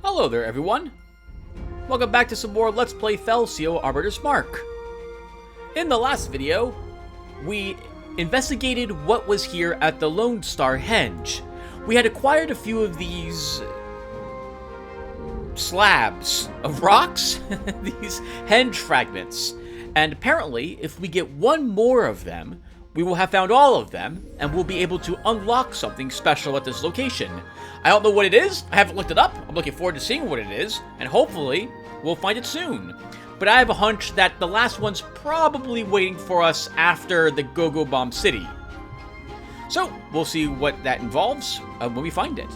Hello there, everyone. Welcome back to some more Let's Play Felcio Arbiter's Mark. In the last video, we investigated what was here at the Lone Star Henge. We had acquired a few of these slabs of rocks, these henge fragments, and apparently, if we get one more of them, we will have found all of them, and we'll be able to unlock something special at this location. I don't know what it is, I haven't looked it up, I'm looking forward to seeing what it is, and hopefully, we'll find it soon. But I have a hunch that the last one's probably waiting for us after the Go-Go Bomb City. So, we'll see what that involves when we find it.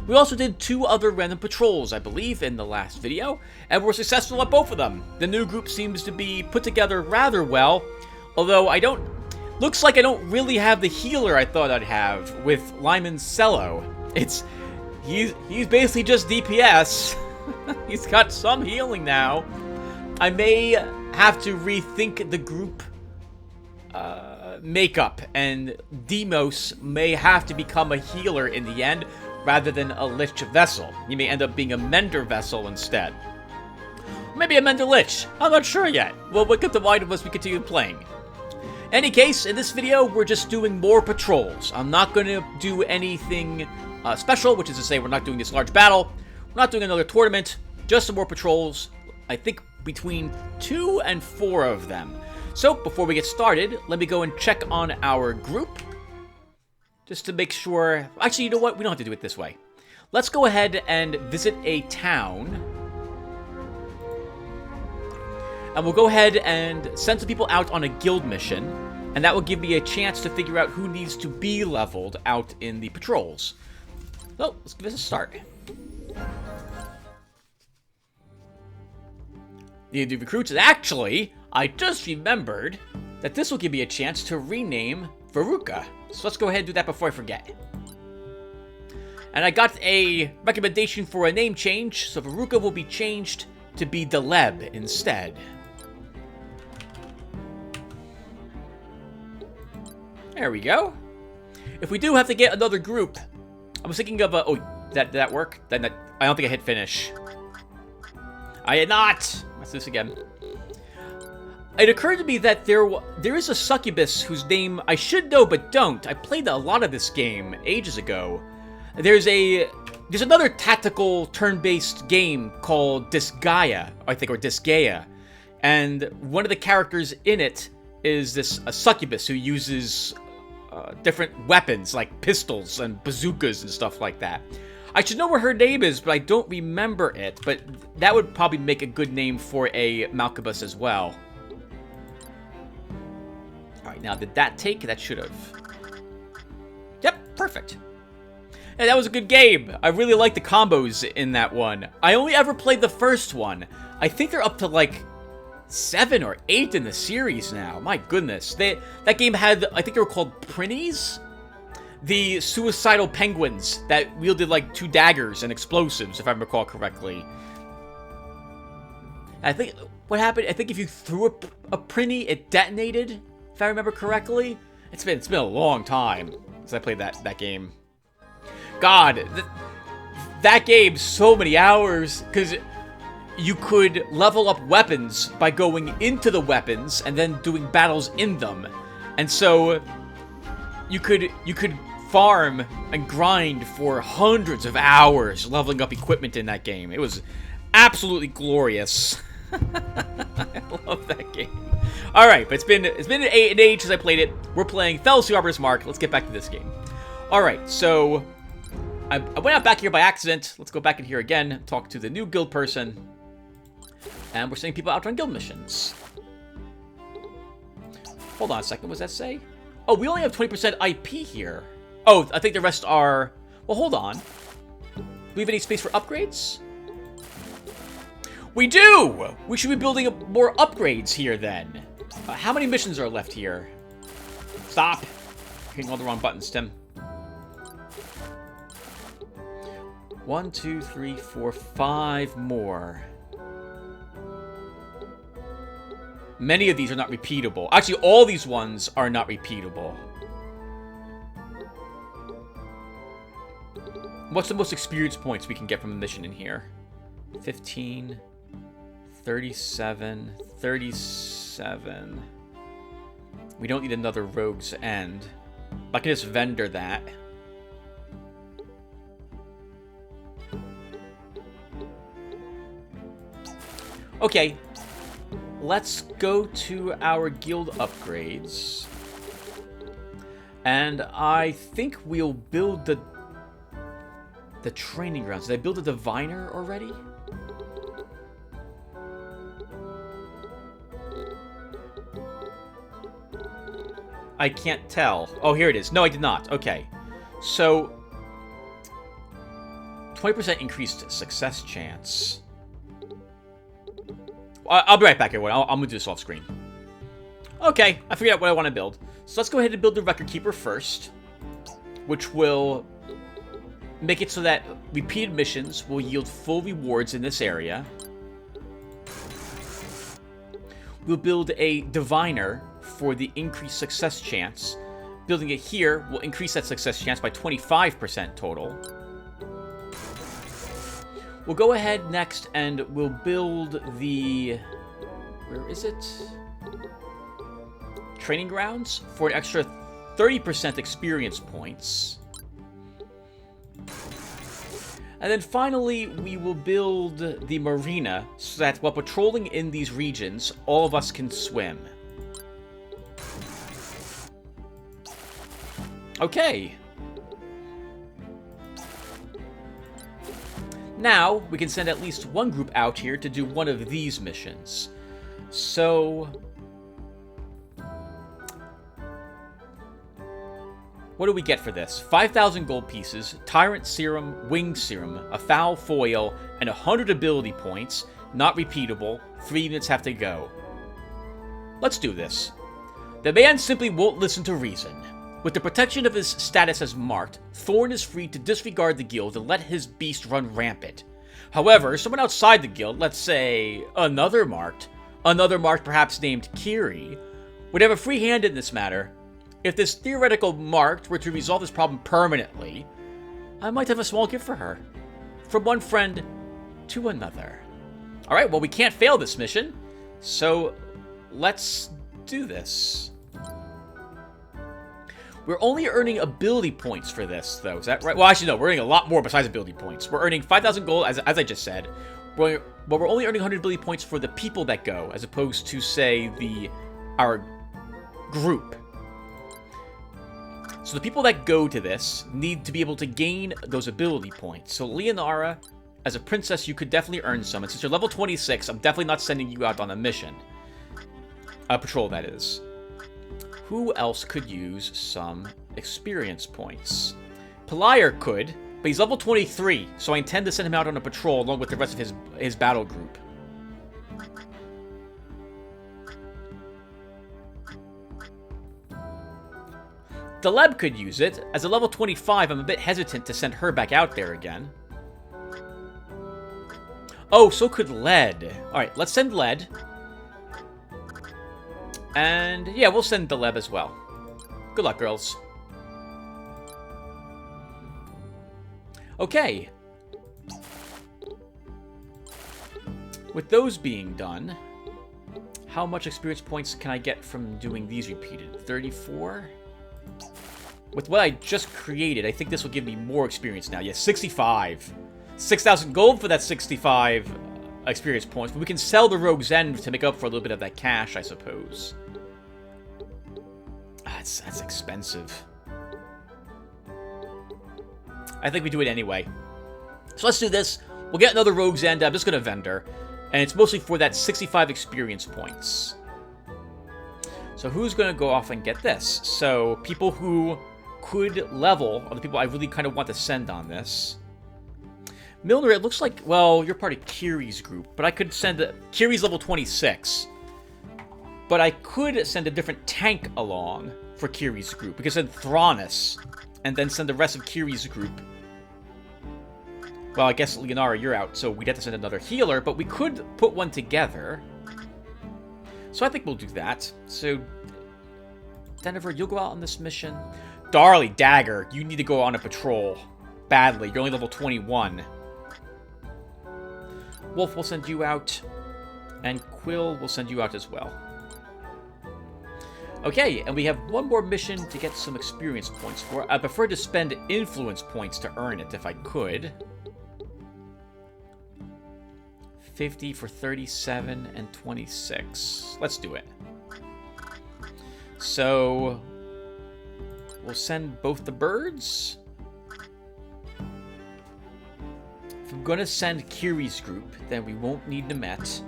We also did 2 other random patrols, I believe, in the last video, and we're successful at both of them. The new group seems to be put together rather well, although looks like I don't really have the healer I thought I'd have with Lyman's Cello. He's basically just DPS. He's got some healing now. I may have to rethink the group makeup, and Demos may have to become a healer in the end, rather than a Lich Vessel. He may end up being a Mender Vessel instead. Maybe a Mender Lich. I'm not sure yet. Well, what could the mind of us we continue playing? Any case, in this video, we're just doing more patrols. I'm not going to do anything special, which is to say we're not doing this large battle. We're not doing another tournament, just some more patrols. I think between 2 and 4 of them. So, before we get started, let me go and check on our group. Just to make sure... Actually, you know what? We don't have to do it this way. Let's go ahead and visit a town. And we'll go ahead and send some people out on a guild mission. And that will give me a chance to figure out who needs to be leveled out in the patrols. So, let's give this a start. Need to do recruits. And actually, I just remembered that this will give me a chance to rename Veruca. So let's go ahead and do that before I forget. And I got a recommendation for a name change, so Veruca will be changed to be Deleb instead. There we go. If we do have to get another group, I was thinking of a... Oh, did that work? I don't think I hit finish. I did not! Let's do this again. It occurred to me that there is a succubus whose name I should know but don't. I played a lot of this game ages ago. There's another tactical turn-based game called Disgaea, I think, or Disgaea. And one of the characters in it is a succubus who uses different weapons like pistols and bazookas and stuff like that. I should know what her name is, but I don't remember it. But that would probably make a good name for a Malcubus as well. Alright, now did that take? That should have. Yep, perfect. And that was a good game. I really like the combos in that one. I only ever played the first one. I think they're up to like 7 or 8 in the series now. My goodness. That game had, I think they were called Prinnies? The suicidal penguins that wielded like 2 daggers and explosives, if I recall correctly. I think what happened, I think if you threw a Prinny, it detonated, if I remember correctly. It's been a long time since I played that game. God, that game, so many hours, because you could level up weapons by going into the weapons and then doing battles in them. And so you could farm and grind for hundreds of hours leveling up equipment in that game. It was absolutely glorious. I love that game. Alright, but it's been an age since I played it. We're playing Felcio Arbiter's Mark. Let's get back to this game. Alright, so I went out back here by accident. Let's go back in here again, talk to the new guild person. And we're sending people out on guild missions. Hold on a second, what does that say? Oh, we only have 20% IP here. Oh, I think the rest are... Well, hold on. Do we have any space for upgrades? We do! We should be building more upgrades here, then. How many missions are left here? Stop! Hitting all the wrong buttons, Tim. 1, 2, 3, 4, 5 more. Many of these are not repeatable. Actually, all these ones are not repeatable. What's the most experience points we can get from a mission in here? 15, 37, 37. We don't need another Rogue's End. I can just vendor that. Okay, let's go to our guild upgrades. And I think we'll build the training grounds. Did I build a diviner already? I can't tell. Oh, here it is. No, I did not. Okay. So, 20% increased success chance. I'll be right back, everyone. I'm going to do this off screen. Okay, I figured out what I want to build. So let's go ahead and build the Record Keeper first, which will make it so that repeated missions will yield full rewards in this area. We'll build a Diviner for the increased success chance. Building it here will increase that success chance by 25% total. We'll go ahead next and we'll build the... where is it? Training grounds for an extra 30% experience points. And then finally, we will build the marina so that while patrolling in these regions, all of us can swim. Okay. Now, we can send at least one group out here to do one of these missions. So... what do we get for this? 5,000 gold pieces, Tyrant Serum, Wing Serum, a Foul Foil, and 100 ability points. Not repeatable. 3 units have to go. Let's do this. The man simply won't listen to reason. With the protection of his status as marked, Thorn is free to disregard the guild and let his beast run rampant. However, someone outside the guild, let's say another marked perhaps named Kiri, would have a free hand in this matter. If this theoretical marked were to resolve this problem permanently, I might have a small gift for her. From one friend to another. Alright, well we can't fail this mission, so let's do this. We're only earning ability points for this, though. Is that right? Well, actually, no. We're earning a lot more besides ability points. We're earning 5,000 gold, as I just said. But we're only earning 100 ability points for the people that go, as opposed to, say, our group. So the people that go to this need to be able to gain those ability points. So Leonara, as a princess, you could definitely earn some. And since you're level 26, I'm definitely not sending you out on a mission. A patrol, that is. Who else could use some experience points? Pelier could, but he's level 23, so I intend to send him out on a patrol along with the rest of his battle group. Deleb could use it. As a level 25, I'm a bit hesitant to send her back out there again. Oh, so could Led. Alright, let's send Led. And, yeah, we'll send Deleb as well. Good luck, girls. Okay. With those being done, how much experience points can I get from doing these repeated? 34? With what I just created, I think this will give me more experience now. Yes, 65. 6,000 gold for that 65 experience points. But we can sell the Rogue's End to make up for a little bit of that cash, I suppose. That's expensive. I think we do it anyway. So let's do this. We'll get another Rogue's End. I'm just going to vendor. And it's mostly for that 65 experience points. So who's going to go off and get this? So people who could level are the people I really kind of want to send on this. Milner, it looks like, well, you're part of Kiri's group. But I could send... Kiri's level 26. But I could send a different tank along for Kiri's group. We could send Thrawnus, and then send the rest of Kiri's group. Well, I guess, Leonara, you're out, so we'd have to send another healer, but we could put one together. So I think we'll do that. So, Denver, you'll go out on this mission. Darley, Dagger, you need to go on a patrol. Badly. You're only level 21. Wolf will send you out. And Quill will send you out as well. Okay, and we have one more mission to get some experience points for. I prefer to spend influence points to earn it if I could. 50 for 37 and 26. Let's do it. So, we'll send both the birds. If I'm going to send Kiri's group, then we won't need Nemet.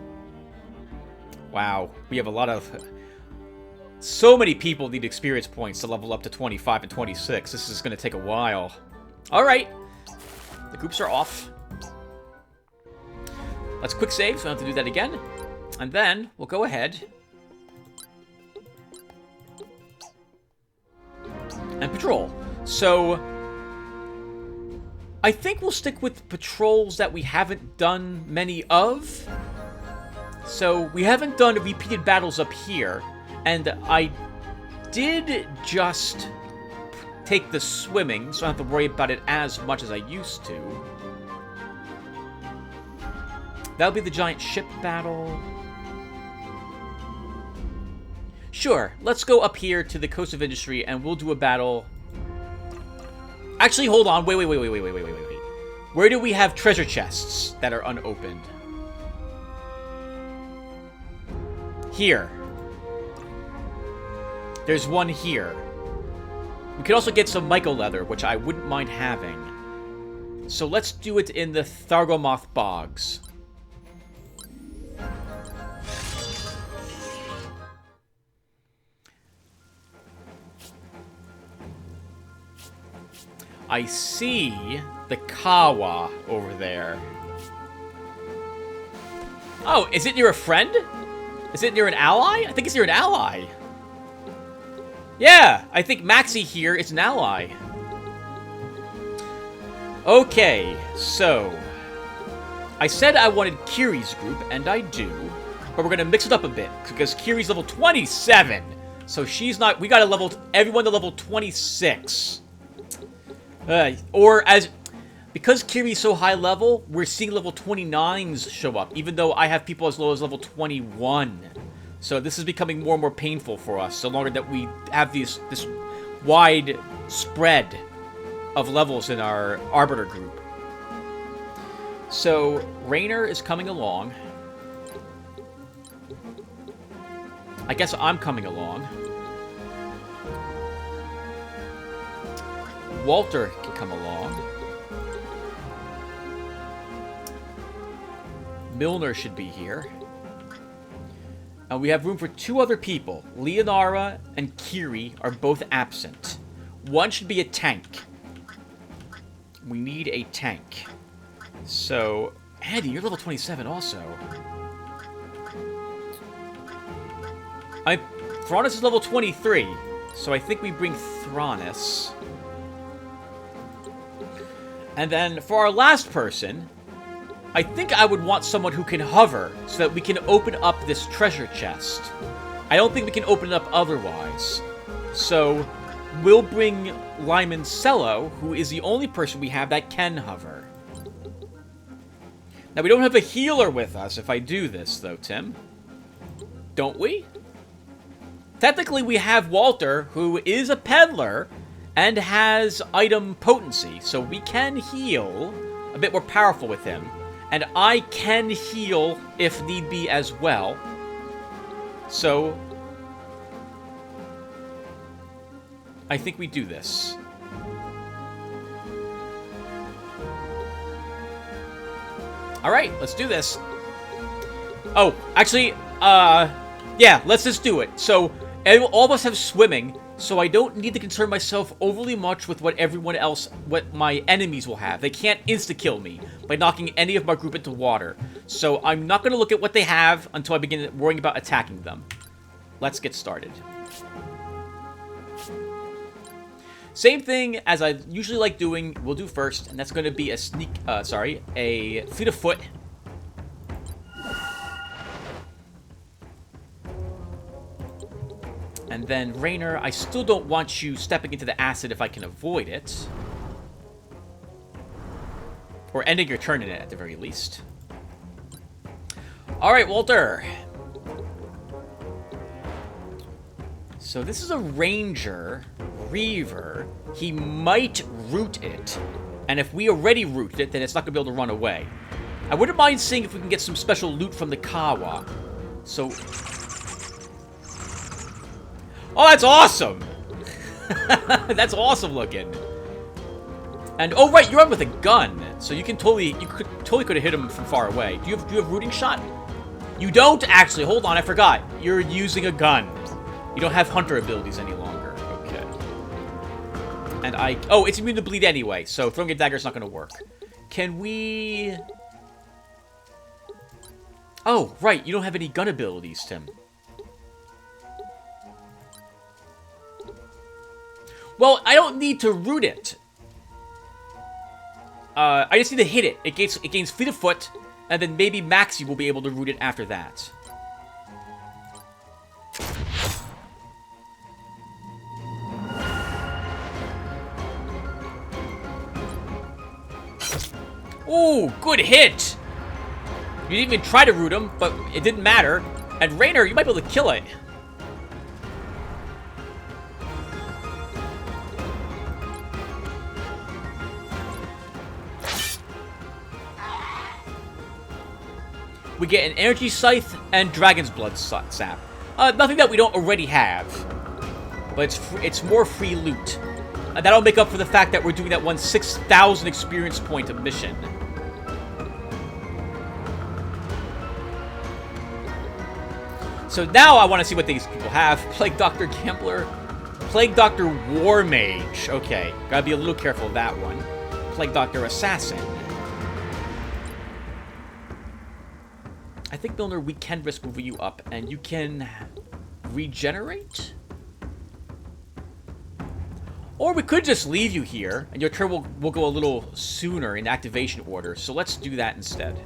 Wow, we have a lot of... So many people need experience points to level up to 25 and 26. This is going to take a while. Alright. The groups are off. Let's quick save, so I don't have to do that again. And then, we'll go ahead and patrol. So, I think we'll stick with patrols that we haven't done many of. So, we haven't done repeated battles up here. And I did just take the swimming, so I don't have to worry about it as much as I used to. That'll be the giant ship battle. Sure, let's go up here to the Coast of Industry and we'll do a battle. Actually, hold on. Wait. Where do we have treasure chests that are unopened? Here. There's one here. We could also get some myco leather, which I wouldn't mind having. So let's do it in the Thargomoth Bogs. I see the Kawa over there. Oh, is it near a friend? Is it near an ally? I think it's near an ally. Yeah, I think Maxi here is an ally. Okay, so... I said I wanted Kiri's group, and I do. But we're going to mix it up a bit, because Kiri's level 27. So she's not... We got to level everyone to level 26. Because Kiri's so high level, we're seeing level 29s show up, even though I have people as low as level 21. So this is becoming more and more painful for us, so longer that we have this wide spread of levels in our Arbiter group. So, Raynor is coming along. I guess I'm coming along. Walter can come along. Milner should be here. And we have room for 2 other people. Leonara and Kiri are both absent. One should be a tank. We need a tank. So, Andy, you're level 27 also. Thranis is level 23. So I think we bring Thranis. And then for our last person... I think I would want someone who can hover so that we can open up this treasure chest. I don't think we can open it up otherwise. So, we'll bring Lyman Cello, who is the only person we have that can hover. Now, we don't have a healer with us if I do this, though, Tim. Don't we? Technically, we have Walter, who is a peddler and has item potency, so we can heal a bit more powerful with him. And I can heal if need be as well. So, I think we do this. Alright, let's do this. Oh, actually, yeah, let's just do it. So, all of us have swimming, so I don't need to concern myself overly much with what my enemies will have. They can't insta-kill me by knocking any of my group into water. So I'm not going to look at what they have until I begin worrying about attacking them. Let's get started. Same thing as I usually like doing, we'll do first, and that's going to be a fleet of foot. And then, Raynor, I still don't want you stepping into the acid if I can avoid it. Or ending your turn in it, at the very least. Alright, Walter. So this is a ranger, Reaver. He might root it. And if we already rooted it, then it's not going to be able to run away. I wouldn't mind seeing if we can get some special loot from the Kawa. So... Oh, that's awesome! That's awesome looking. And, oh right, you're up with a gun. So you could totally could have hit him from far away. Do you have rooting shot? You don't actually. Hold on, I forgot. You're using a gun. You don't have hunter abilities any longer. Okay. And oh, it's immune to bleed anyway, so throwing a dagger is not going to work. Can we... Oh, right, you don't have any gun abilities, Tim. Well, I don't need to root it. I just need to hit it. It gains fleet of foot, and then maybe Maxie will be able to root it after that. Ooh, good hit! You didn't even try to root him, but it didn't matter. And Rainer, you might be able to kill it. We get an energy scythe and dragon's blood sap. Nothing that we don't already have, but it's more free loot. And that'll make up for the fact that we're doing that one 6,000 experience point of mission. So now I want to see what these people have. Plague Doctor Gambler, Plague Doctor War Mage. Okay, gotta be a little careful of that one. Plague Doctor Assassin. I think, Milner, we can risk moving you up, and you can regenerate? Or we could just leave you here, and your turn will go a little sooner in activation order, so let's do that instead.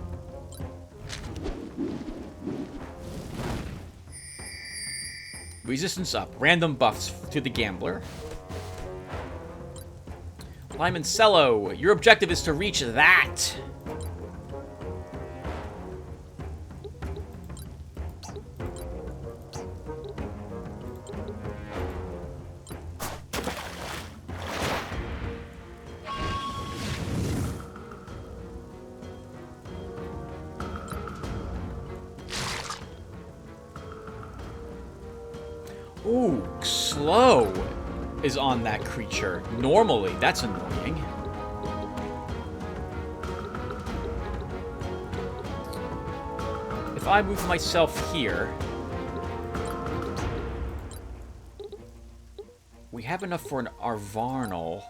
Resistance up. Random buffs to the Gambler. Limoncello, your objective is to reach that. Ooh, slow is on that creature. Normally, that's annoying. If I move myself here... We have enough for an Arvarnal,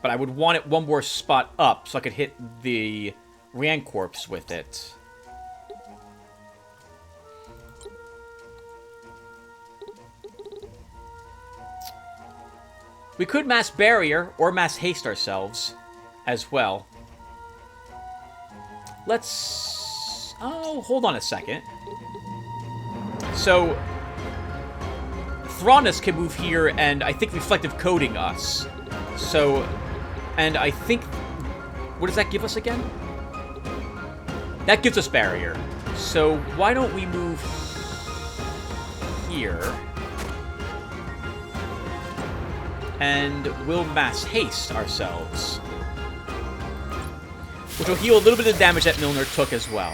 but I would want it one more spot up so I could hit the Rancorpse with it. We could mass barrier or mass haste ourselves as well. Let's... Oh, hold on a second. So, Thrawnus can move here and I think reflective coding us. So, and I think... What does that give us again? That gives us barrier. So, why don't we move here? And we'll mass haste ourselves. Which will heal a little bit of damage that Milner took as well.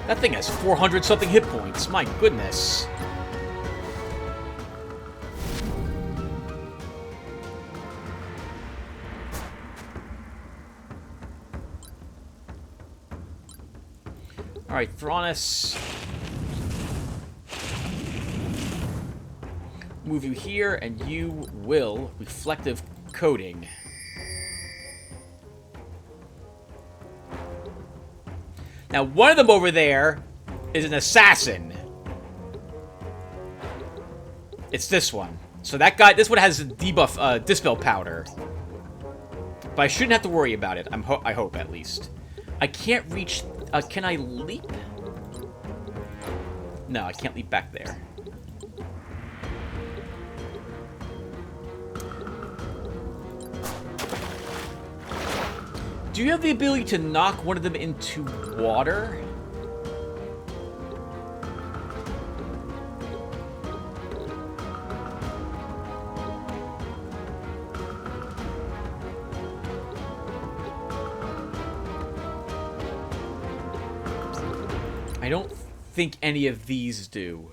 That thing has 400-something hit points. My goodness. Alright, Thrawnus. Move you here, and you will reflective coding. Now, one of them over there is an assassin. It's this one. So that guy, this one has a debuff, dispel powder. But I shouldn't have to worry about it. I hope, at least. I can't reach... can I leap? No, I can't leap back there. Do you have the ability to knock one of them into water? I don't think any of these do.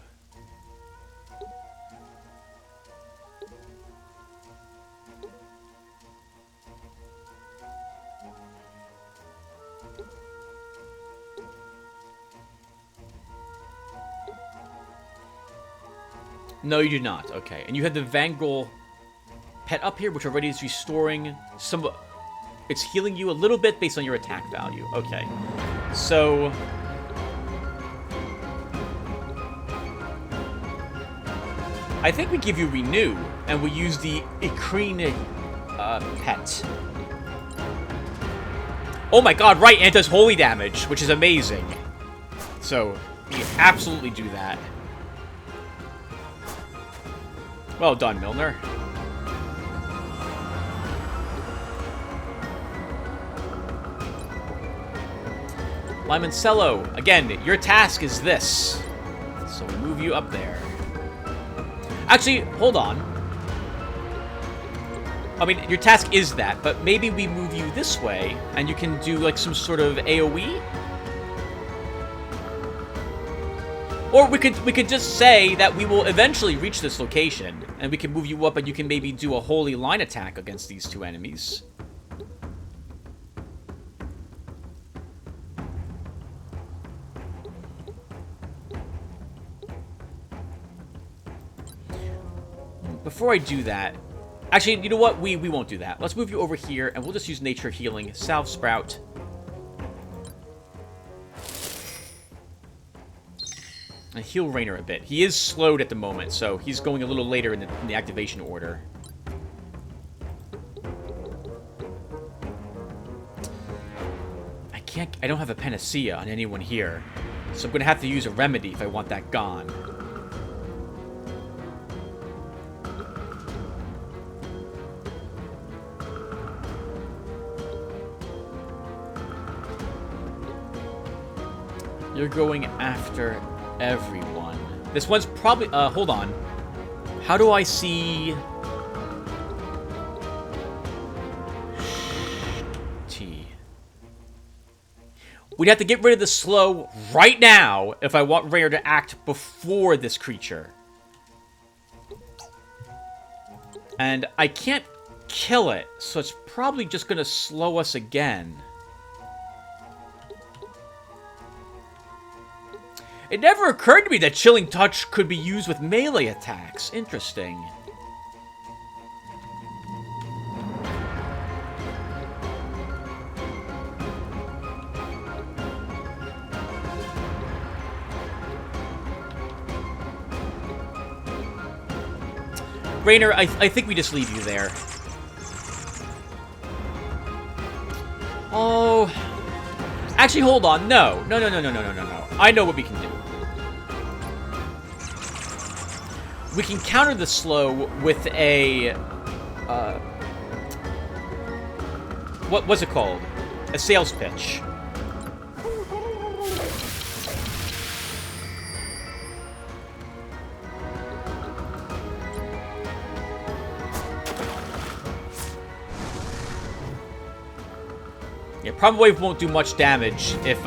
No, you do not. Okay. And you had the Vangol pet up here, which already is restoring some... It's healing you a little bit based on your attack value. Okay. So... I think we give you Renew, and we use the Ikrine pet. Oh my god, right, and it does holy damage, which is amazing. So, we absolutely do that. Well done, Milner. Limoncello, again, your task is this. So we move you up there. Actually, hold on. I mean, your task is that, but maybe we move you this way, and you can do, like, some sort of AoE? Or we could just say that we will eventually reach this location, and we can move you up, and you can maybe do a holy line attack against these two enemies. Before I do that... Actually, you know what? We won't do that. Let's move you over here, and we'll just use Nature Healing. Salve Sprout. And heal Rainer a bit. He is slowed at the moment, so he's going a little later in the activation order. I don't have a Panacea on anyone here, so I'm going to have to use a Remedy if I want that gone. You're going after everyone. This one's probably... hold on. How do I see... T. We'd have to get rid of the slow right now if I want Rare to act before this creature. And I can't kill it, so it's probably just going to slow us again. It never occurred to me that Chilling Touch could be used with melee attacks. Interesting. Rainer, I think we just leave you there. Oh. Actually, hold on. No. No. I know what we can do. We can counter the slow with a... what's it called? A sales pitch. Yeah, probably won't do much damage if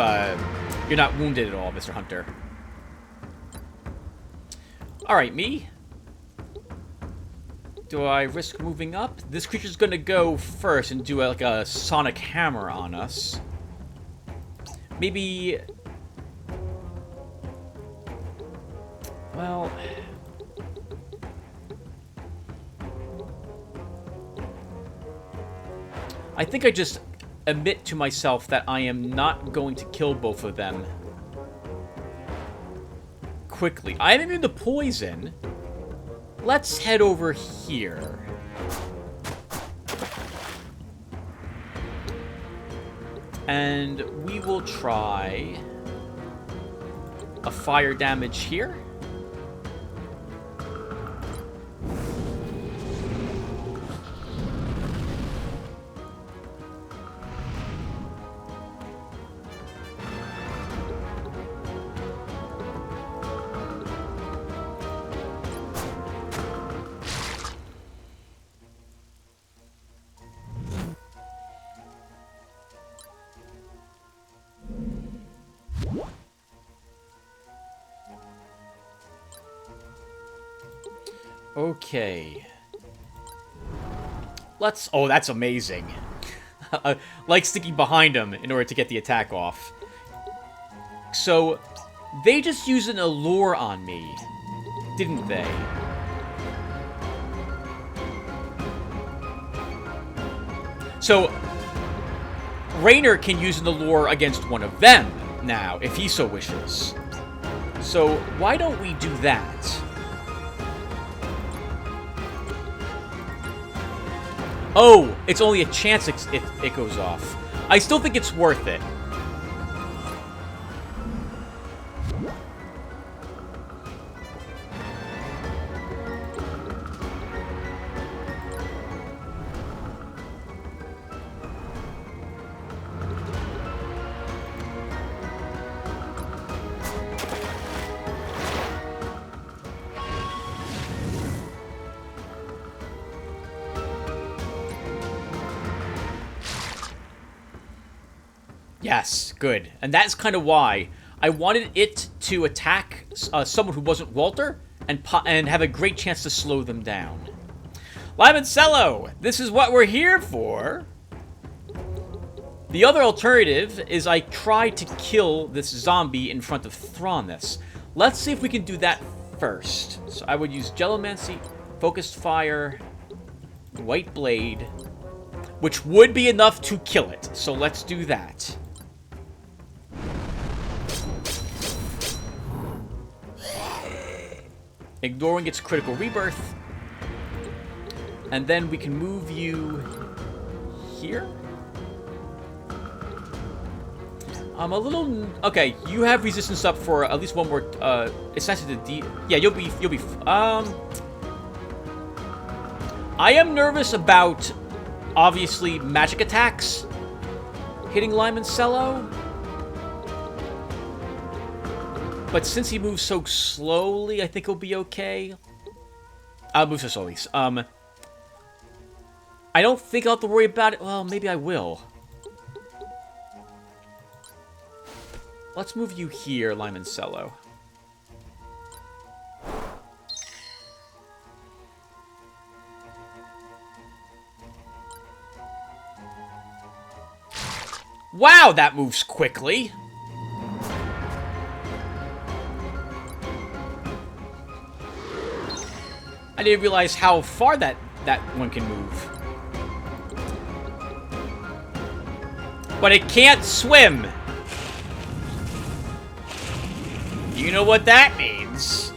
you're not wounded at all, Mr. Hunter. Alright, me. Do I risk moving up? This creature's gonna go first and do like a sonic hammer on us. Maybe... Well... I think I just admit to myself that I am not going to kill both of them quickly. I am immune to poison. Let's head over here. And we will try... a fire damage here. Okay. Let's... Oh, that's amazing. Like sticking behind him in order to get the attack off. So, they just used an allure on me, didn't they? So, Raynor can use an allure against one of them now, if he so wishes. So, why don't we do that? Oh, it's only a chance it goes off. I still think it's worth it. Yes, good. And that's kind of why I wanted it to attack someone who wasn't Walter and have a great chance to slow them down. Limoncello, this is what we're here for. The other alternative is I try to kill this zombie in front of Thrawness. Let's see if we can do that first. So I would use Gelomancy, Focused Fire, White Blade, which would be enough to kill it. So let's do that. Ignoring its critical rebirth. And then we can move you here. I'm a little... Okay, you have resistance up for at least one more... it's sensitive to D... Yeah, you'll be... I am nervous about, obviously, magic attacks hitting Limoncello. But since he moves so slowly, I think he'll be okay. I'll move so slowly. I don't think I'll have to worry about it. Well, maybe I will. Let's move you here, Limoncello. Wow, that moves quickly. I didn't realize how far that one can move. But it can't swim. You know what that means.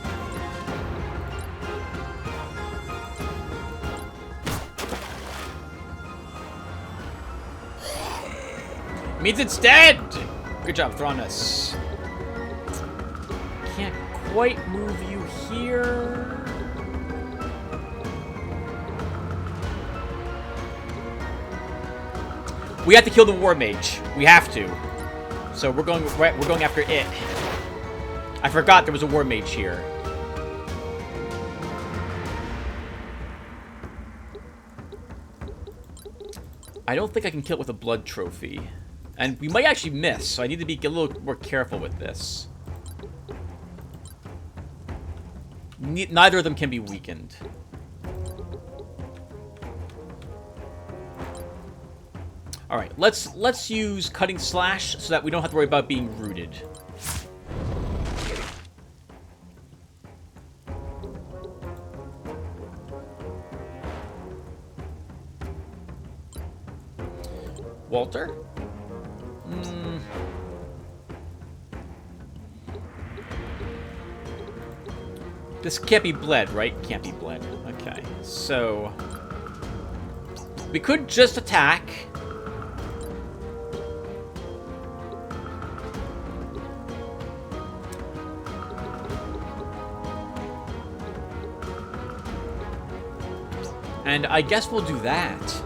Means it's dead. Good job, Thrawness. Can't quite move you here. We have to kill the War Mage. We have to. So we're going after it. I forgot there was a War Mage here. I don't think I can kill it with a blood trophy. And we might actually miss, so I need to be a little more careful with this. Neither of them can be weakened. Alright, let's use Cutting Slash so that we don't have to worry about being rooted. Walter? This can't be bled, right? Can't be bled. Okay, so... we could just attack. And I guess we'll do that.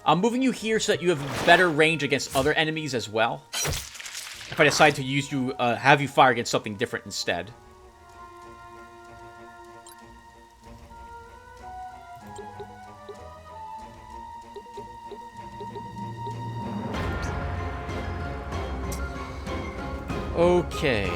I'm moving you here so that you have better range against other enemies as well. If I decide to use you, have you fire against something different instead. Okay.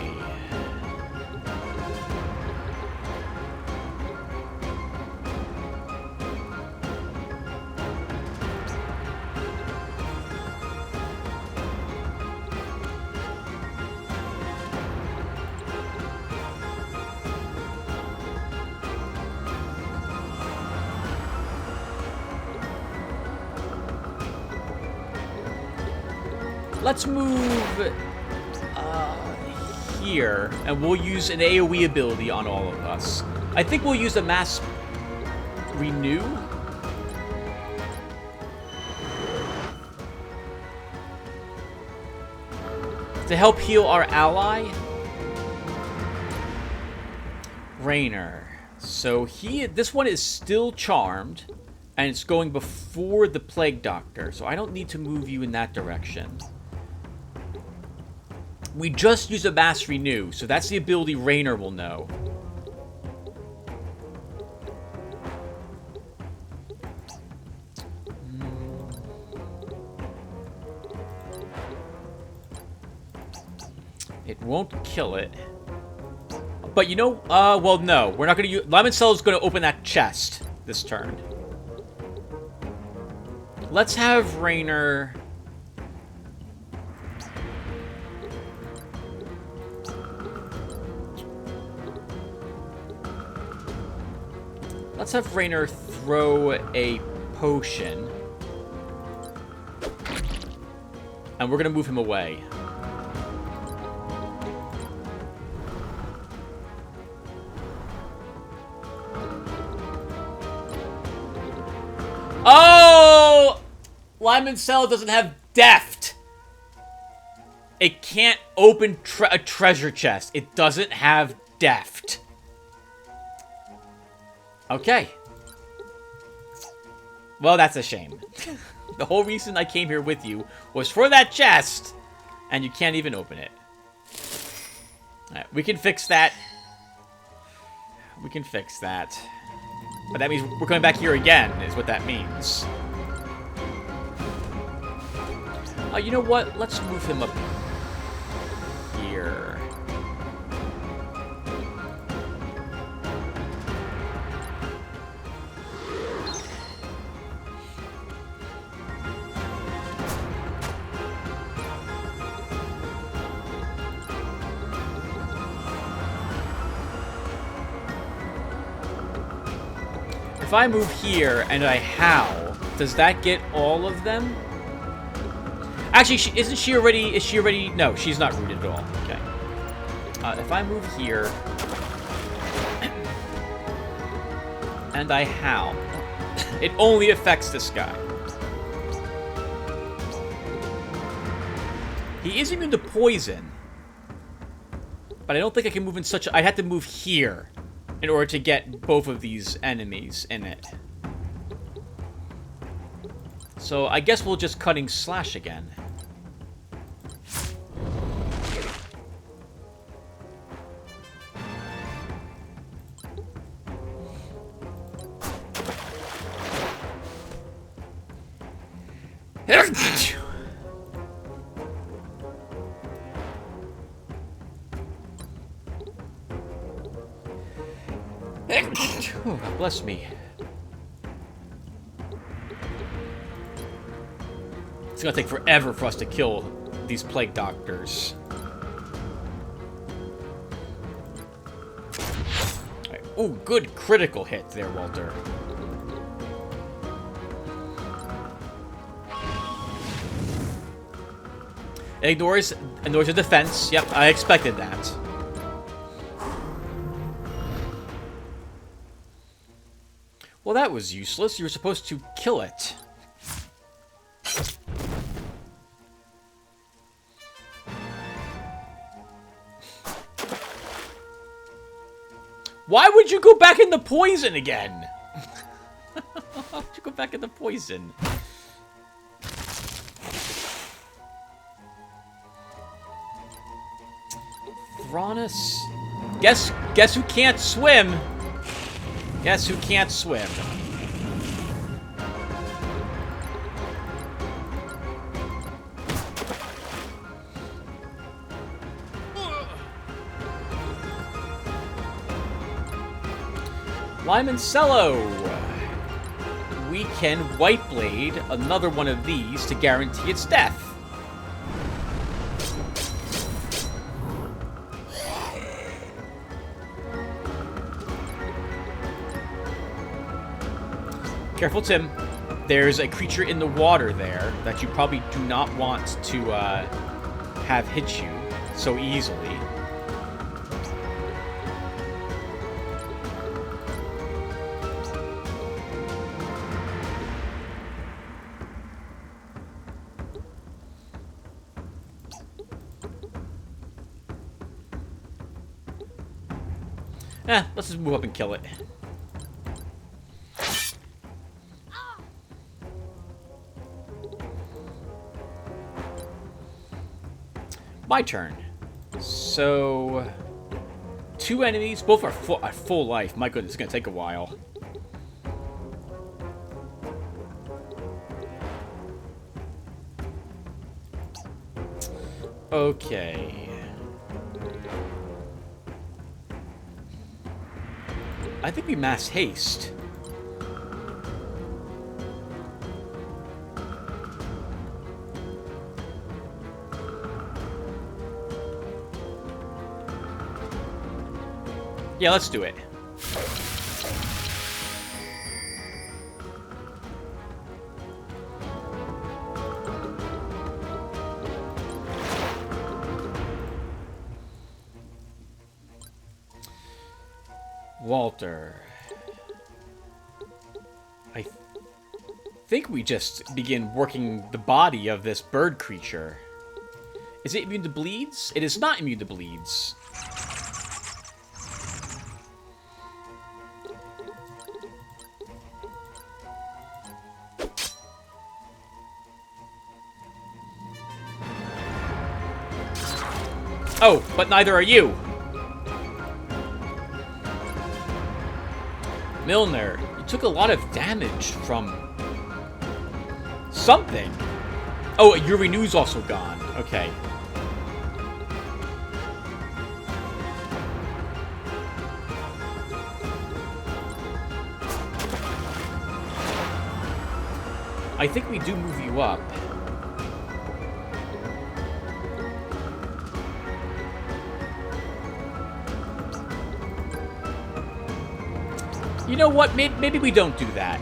Let's move here, and we'll use an AoE ability on all of us. I think we'll use a mass renew. To help heal our ally. Rainer. So this one is still charmed, and it's going before the Plague Doctor, so I don't need to move you in that direction. We just use a mass renew, so that's the ability Rainer will know. It won't kill it. But you know, well, no. We're not going to use... Limoncello is going to open that chest this turn. Let's have Rainer... Let's have Rainer throw a potion. And we're going to move him away. Oh! Limoncello doesn't have Deft. It can't open a treasure chest. It doesn't have Deft. Okay. Well, that's a shame. The whole reason I came here with you was for that chest, and you can't even open it. Alright, we can fix that. We can fix that. But that means we're coming back here again, is what that means. You know what? Let's move him up here. If I move here and I howl, does that get all of them? Actually, is she already? No, she's not rooted at all. Okay. If I move here and I howl, it only affects this guy. He is immune to poison, but I don't think I can move in such a... I'd have to move here in order to get both of these enemies in it. So I guess we'll just cutting slash again. Oh, bless me. It's gonna take forever for us to kill these Plague Doctors. Right. Oh, good critical hit there, Walter. It ignores the defense. Yep, I expected that. Well, that was useless. You were supposed to kill it. Why would you go back in the poison again? Why would you go back in the poison? Thrawnus. Guess who can't swim? Guess who can't swim? Limoncello! We can White Blade another one of these to guarantee its death. Careful, Tim. There's a creature in the water there that you probably do not want to have hit you so easily. Let's just move up and kill it. My turn. So, 2 enemies, both are full life. My goodness, it's gonna take a while. Okay. I think we mass haste. Yeah, let's do it. Walter. I think we just begin working the body of this bird creature. Is it immune to bleeds? It is not immune to bleeds. Oh, but neither are you. Milner, you took a lot of damage from something. Oh, your renew's also gone. Okay. I think we do move you up. You know what? Maybe we don't do that.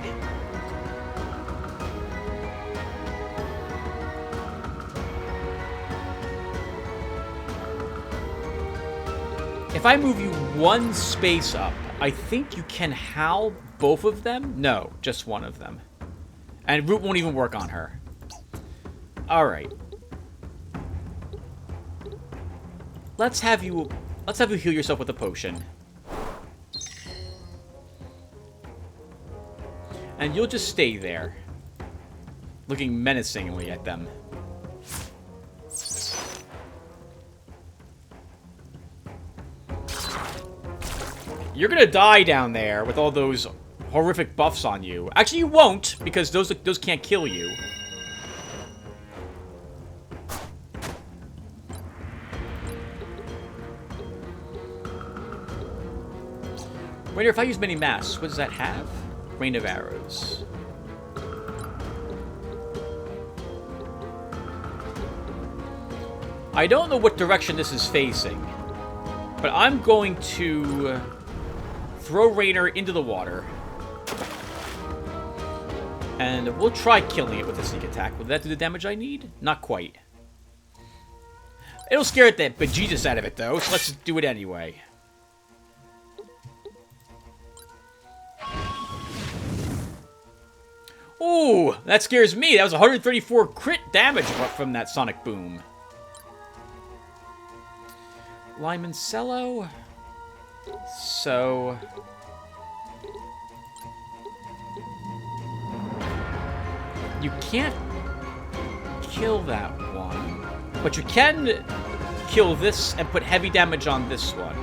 If I move you 1 space up, I think you can howl both of them? No, just one of them. And Root won't even work on her. Alright. Let's have you heal yourself with a potion. And you'll just stay there, looking menacingly at them. You're gonna die down there with all those horrific buffs on you. Actually, you won't, because those can't kill you. Wait, if I use many masks, what does that have? Rain of arrows. I don't know what direction this is facing, but I'm going to throw Rainer into the water. And we'll try killing it with a sneak attack. Will that do the damage I need? Not quite. It'll scare the bejesus out of it, though, so let's do it anyway. Ooh, that scares me. That was 134 crit damage from that sonic boom. Limoncello. So... you can't kill that one, but you can kill this and put heavy damage on this one.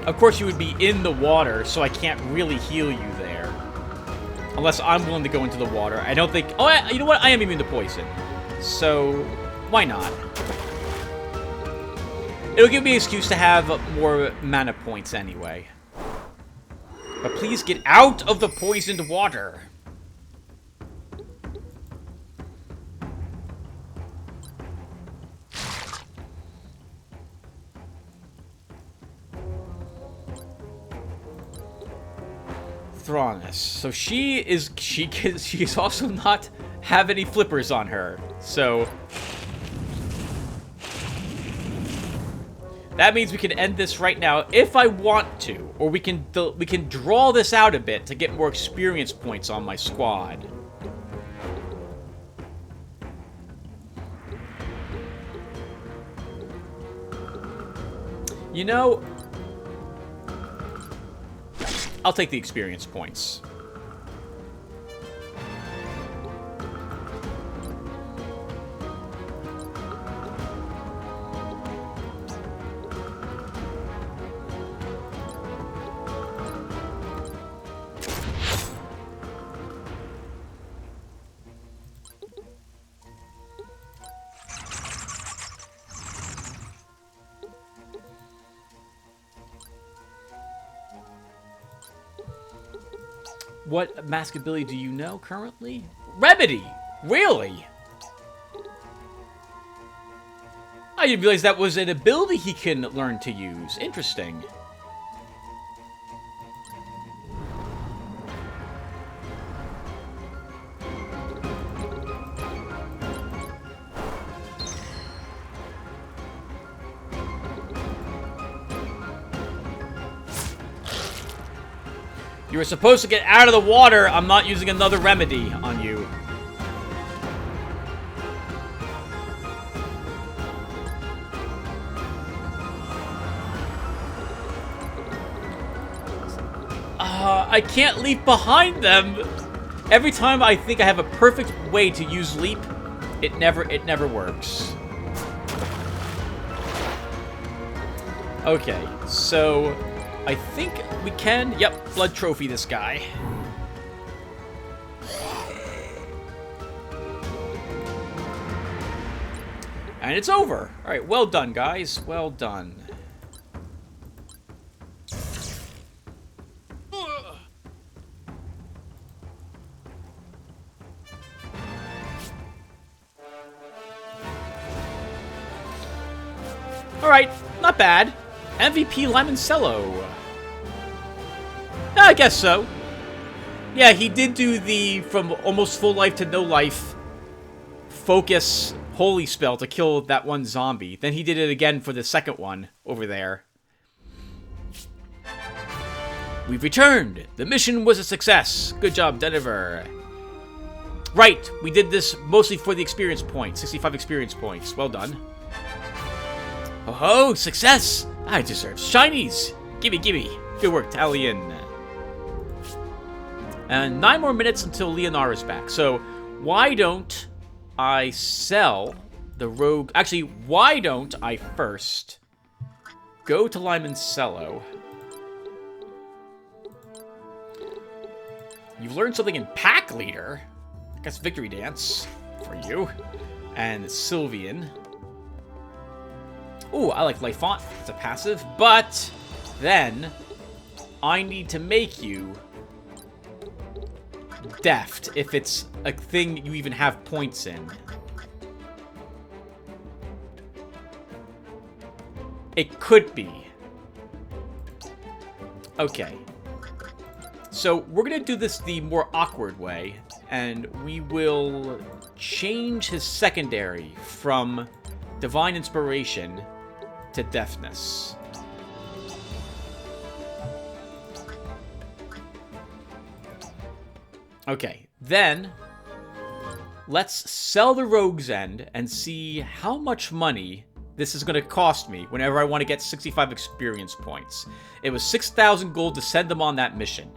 Of course, you would be in the water, so I can't really heal you there. Unless I'm willing to go into the water. I don't think... oh, you know what? I am immune to poison. So, why not? It'll give me an excuse to have more mana points anyway. But please get out of the poisoned water. Thrawness. So she is also not have any flippers on her. So that means we can end this right now if I want to, or we can draw this out a bit to get more experience points on my squad. You know, I'll take the experience points. What mask ability do you know currently? Remedy! Really? I didn't realize that was an ability he can learn to use. Interesting. You were supposed to get out of the water. I'm not using another remedy on you. I can't leap behind them. Every time I think I have a perfect way to use leap, it never works. Okay, so I think we can, yep, blood trophy this guy. And it's over. All right, well done, guys. Well done. All right, not bad. MVP Limoncello. I guess so. Yeah, he did do the from almost full life to no life focus holy spell to kill that one zombie. Then he did it again for the second one over there. We've returned. The mission was a success. Good job, Denver. Right, we did this mostly for the experience points. 65 experience points. Well done. Oh ho, success! I deserve shinies. Gimme, gimme. Good work, Talion. And 9 more minutes until Leonara's back. So, why don't I sell the rogue... Actually, why don't I first go to Limoncello? You've learned something in Pack Leader. That's Victory Dance for you. And Sylvian. Ooh, I like Lifont. It's a passive. But then I need to make you deft if it's a thing you even have points in. It could be. Okay. So we're going to do this the more awkward way, and we will change his secondary from Divine Inspiration to Deafness. Okay, then let's sell the Rogue's End and see how much money this is going to cost me whenever I want to get 65 experience points. It was 6,000 gold to send them on that mission.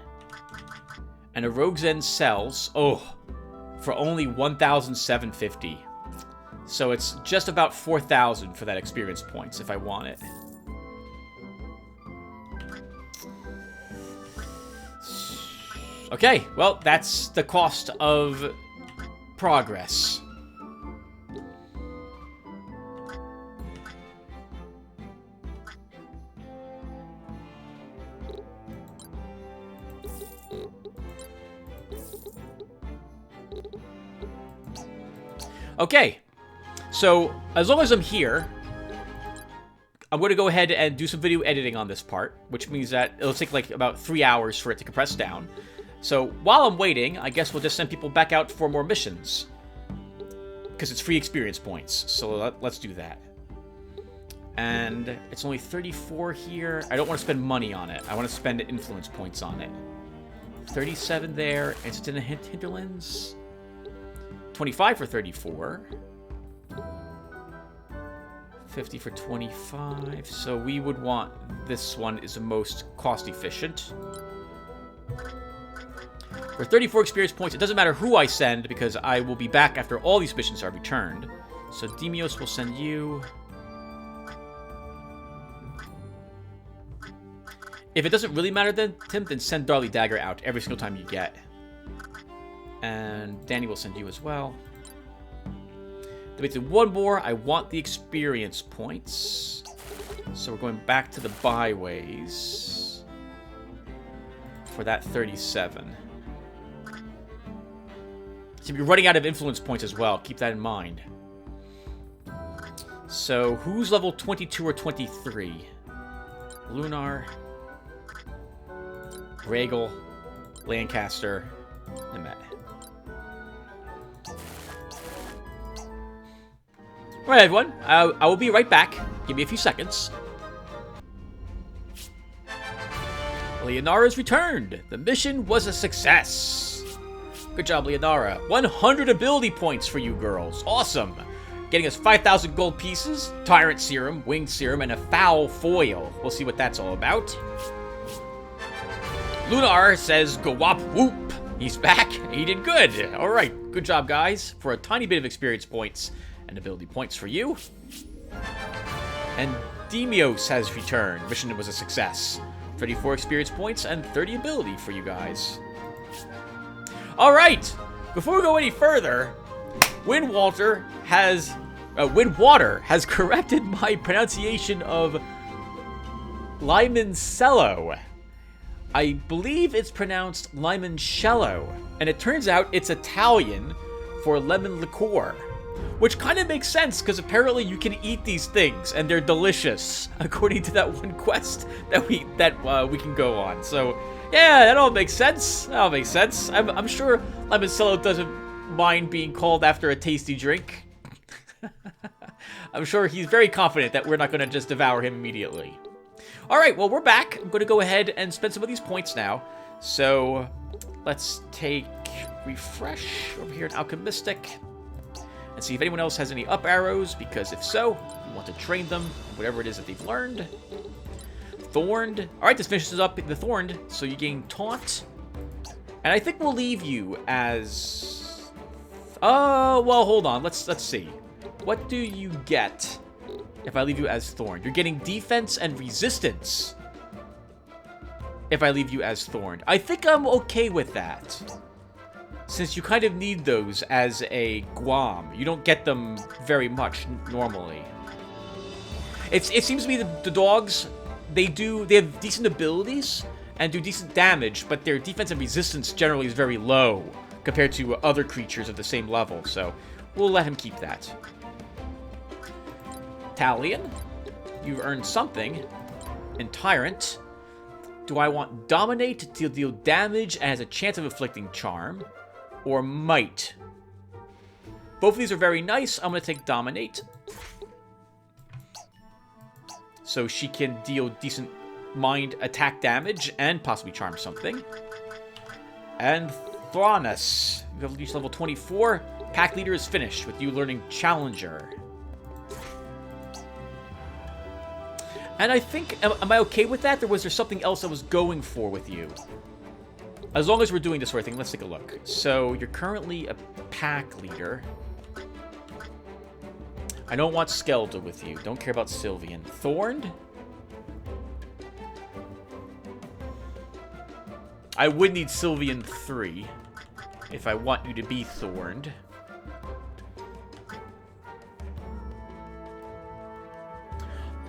And a Rogue's End sells, for only 1,750. So it's just about 4,000 for that experience points if I want it. Okay, well, that's the cost of progress. Okay, so as long as I'm here, I'm going to go ahead and do some video editing on this part, which means that it'll take like about 3 hours for it to compress down. So while I'm waiting, I guess we'll just send people back out for more missions, because it's free experience points. So let's do that. And it's only 34 here. I don't want to spend money on it. I want to spend influence points on it. 37 there. It's in the hinterlands. 25 for 34. 50 for 25. So we would want this one is the most cost efficient. For 34 experience points, it doesn't matter who I send because I will be back after all these missions are returned. So Demios will send you. If it doesn't really matter then, Tim, then send Darly Dagger out every single time you get. And Danny will send you as well. Then we do one more. I want the experience points. So we're going back to the byways for that 37. So you're running out of influence points as well. Keep that in mind. So who's level 22 or 23? Lunar, Rhaegal, Lancaster, Nemeth. Alright, everyone. I will be right back. Give me a few seconds. Leonara's returned. The mission was a success. Good job, Leonara. 100 ability points for you girls. Awesome. Getting us 5,000 gold pieces, Tyrant Serum, Winged Serum, and a Foul Foil. We'll see what that's all about. Lunar says, go wop whoop. He's back. He did good. All right. Good job, guys. For a tiny bit of experience points and ability points for you. And Demios has returned. Mission was a success. 34 experience points and 30 ability for you guys. All right. Before we go any further, Windwater has corrected my pronunciation of limoncello. I believe it's pronounced limoncello, and it turns out it's Italian for lemon liqueur, which kind of makes sense because apparently you can eat these things and they're delicious, according to that one quest that we can go on. So yeah, that all makes sense. That all makes sense. I'm sure limoncello doesn't mind being called after a tasty drink. I'm sure he's very confident that we're not going to just devour him immediately. Alright, well, we're back. I'm going to go ahead and spend some of these points now. So, let's take refresh over here in Alchemistic and see if anyone else has any up arrows, because if so, we want to train them, whatever it is that they've learned. Thorned. Alright, this finishes up the Thorned, so you gain Taunt. And I think we'll leave you as... well, hold on. Let's see. What do you get if I leave you as Thorned? You're getting defense and resistance if I leave you as Thorned. I think I'm okay with that, since you kind of need those as a Guam. You don't get them very much normally. It seems to me that the dogs, they have decent abilities and do decent damage, but their defense and resistance generally is very low compared to other creatures of the same level, so we'll let him keep that. Talion, you've earned something in Tyrant. Do I want Dominate to deal damage and has a chance of inflicting charm? Or Might? Both of these are very nice. I'm going to take Dominate. So she can deal decent mind attack damage and possibly charm something. And Thrawnus. You have reached level 24. Pack Leader is finished with you learning Challenger. And I think, am I okay with that? Or was there something else I was going for with you? As long as we're doing this sort of thing, let's take a look. So, you're currently a Pack Leader. I don't want Skeletor with you. Don't care about Sylvian. Thorned? I would need Sylvian 3 if I want you to be Thorned.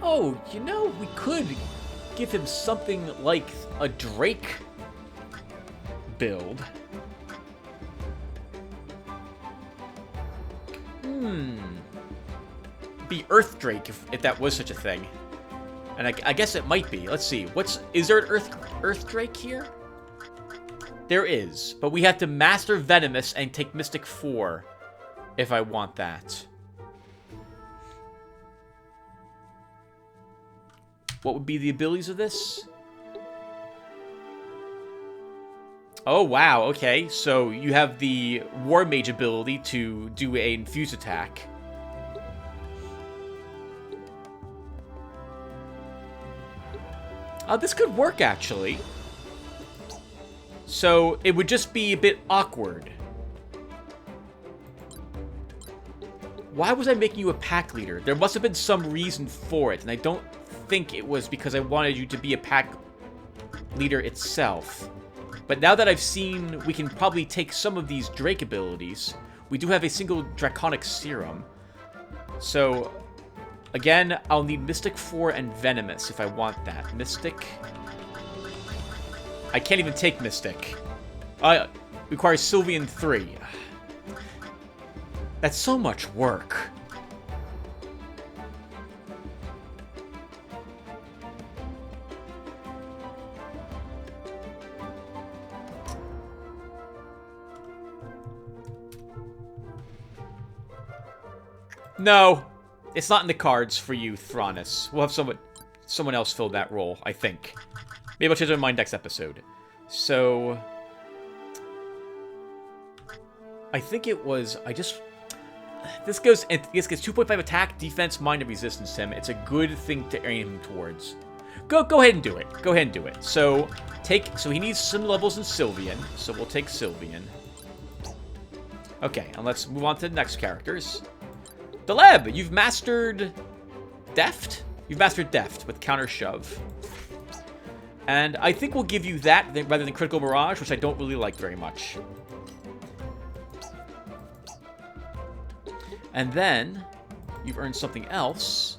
Oh, you know, we could give him something like a Drake build. Be Earth Drake if that was such a thing. And I guess it might be. Let's see. Is there an Earth Drake here? There is, but we have to master Venomous and take Mystic 4 if I want that. What would be the abilities of this? Oh, wow, okay. So you have the War Mage ability to do a infuse attack. This could work, actually. So it would just be a bit awkward. Why was I making you a Pack Leader? There must have been some reason for it, and I don't think it was because I wanted you to be a Pack Leader itself. But now that I've seen we can probably take some of these Drake abilities, we do have a single Draconic Serum. So, again, I'll need Mystic 4 and Venomous if I want that. Mystic. I can't even take Mystic. Requires Sylvian 3. That's so much work. No, it's not in the cards for you, Thrawnus. We'll have someone else fill that role, I think. Maybe I'll change my mind next episode. So, I think it was. This gets 2.5 attack, defense, mind, and resistance to him. It's a good thing to aim him towards. Go ahead and do it. Go ahead and do it. So he needs some levels in Sylvian. So we'll take Sylvian. Okay, and let's move on to the next characters. Deleb, you've mastered Deft? You've mastered Deft with Counter Shove. And I think we'll give you that rather than Critical Mirage, which I don't really like very much. And then, you've earned something else.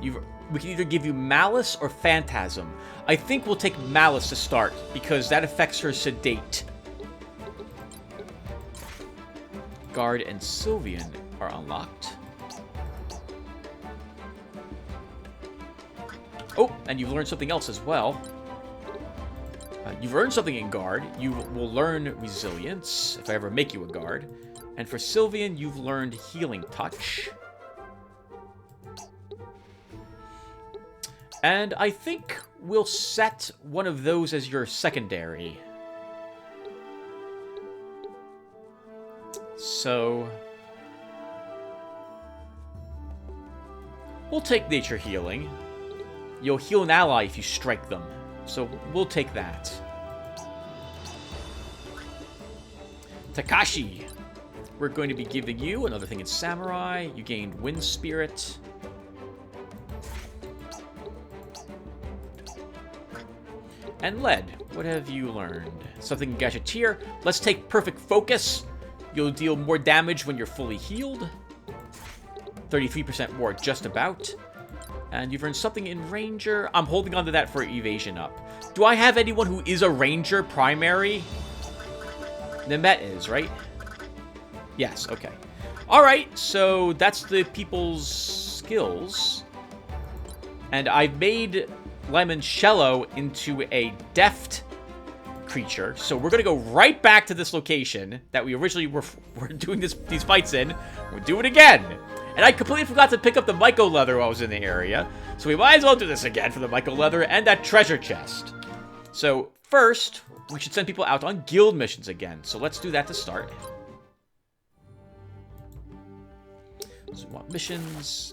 We can either give you Malice or Phantasm. I think we'll take Malice to start, because that affects her Sedate. Guard and Sylvian are unlocked. Oh, and you've learned something else as well. You've earned something in Guard. You will learn Resilience, if I ever make you a Guard. And for Sylvian, you've learned Healing Touch. And I think we'll set one of those as your secondary. So, we'll take Nature Healing. You'll heal an ally if you strike them. So, we'll take that. Takashi. We're going to be giving you another thing in Samurai. You gained Wind Spirit. And Lead. What have you learned? Something in Gadgeteer. Let's take Perfect Focus. You'll deal more damage when you're fully healed. 33% more just about. And you've earned something in Ranger. I'm holding on to that for Evasion up. Do I have anyone who is a Ranger primary? Nemet is, right? Yes, okay. Alright, so that's the people's skills. And I've made limoncello into a deft creature. So we're going to go right back to this location that we originally were doing these fights in. We'll do it again. And I completely forgot to pick up the myco leather while I was in the area. So we might as well do this again for the myco leather and that treasure chest. So first, we should send people out on guild missions again. So let's do that to start. So we want missions.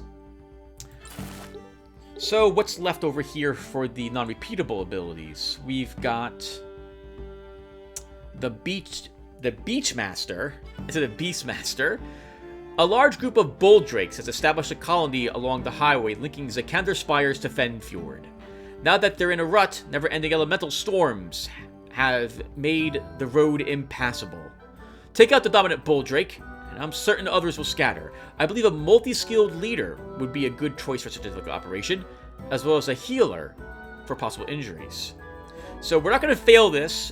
So what's left over here for the non-repeatable abilities? We've got the Beachmaster, instead of Beastmaster. A large group of bull drakes has established a colony along the highway linking Zakander Spires to Fenfjord. Now that they're in a rut, never-ending elemental storms have made the road impassable. Take out the dominant bull drake, and I'm certain others will scatter. I believe a multi-skilled leader would be a good choice for such a difficult operation, as well as a healer for possible injuries. So we're not going to fail this,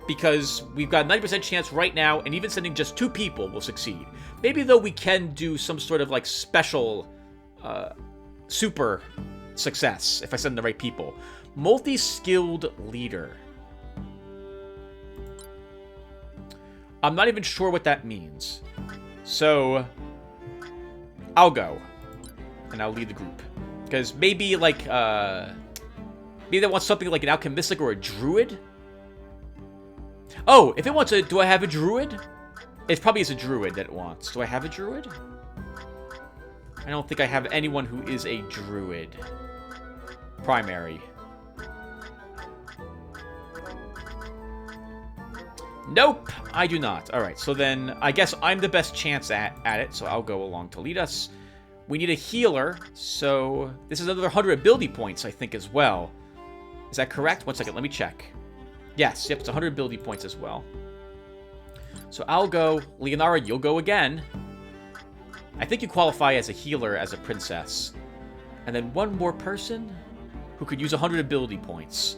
because we've got a 90% chance right now, and even sending just 2 people will succeed. Maybe, though, we can do some sort of, like, special, super success if I send the right people. Multi-skilled leader. I'm not even sure what that means. So, I'll go. And I'll lead the group. Because maybe, like, maybe they want something like an alchemistic or a druid? Oh, if it wants a... Do I have a druid? It probably is a druid that it wants. Do I have a druid? I don't think I have anyone who is a druid. Primary. Nope, I do not. Alright, so then I guess I'm the best chance at it, so I'll go along to lead us. We need a healer, so this is another 100 ability points, I think, as well. Is that correct? 1 second, let me check. Yes, yep, it's 100 ability points as well. So I'll go. Leonara, you'll go again. I think you qualify as a healer as a princess. And then one more person who could use 100 ability points.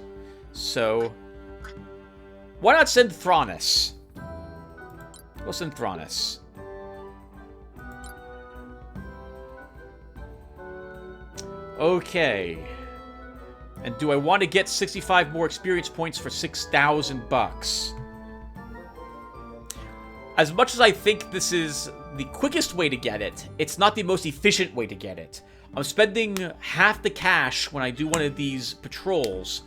So, why not send Thranis? We'll send Thranis. Okay. And do I want to get 65 more experience points for 6,000 bucks? As much as I think this is the quickest way to get it, it's not the most efficient way to get it. I'm spending half the cash when I do one of these patrols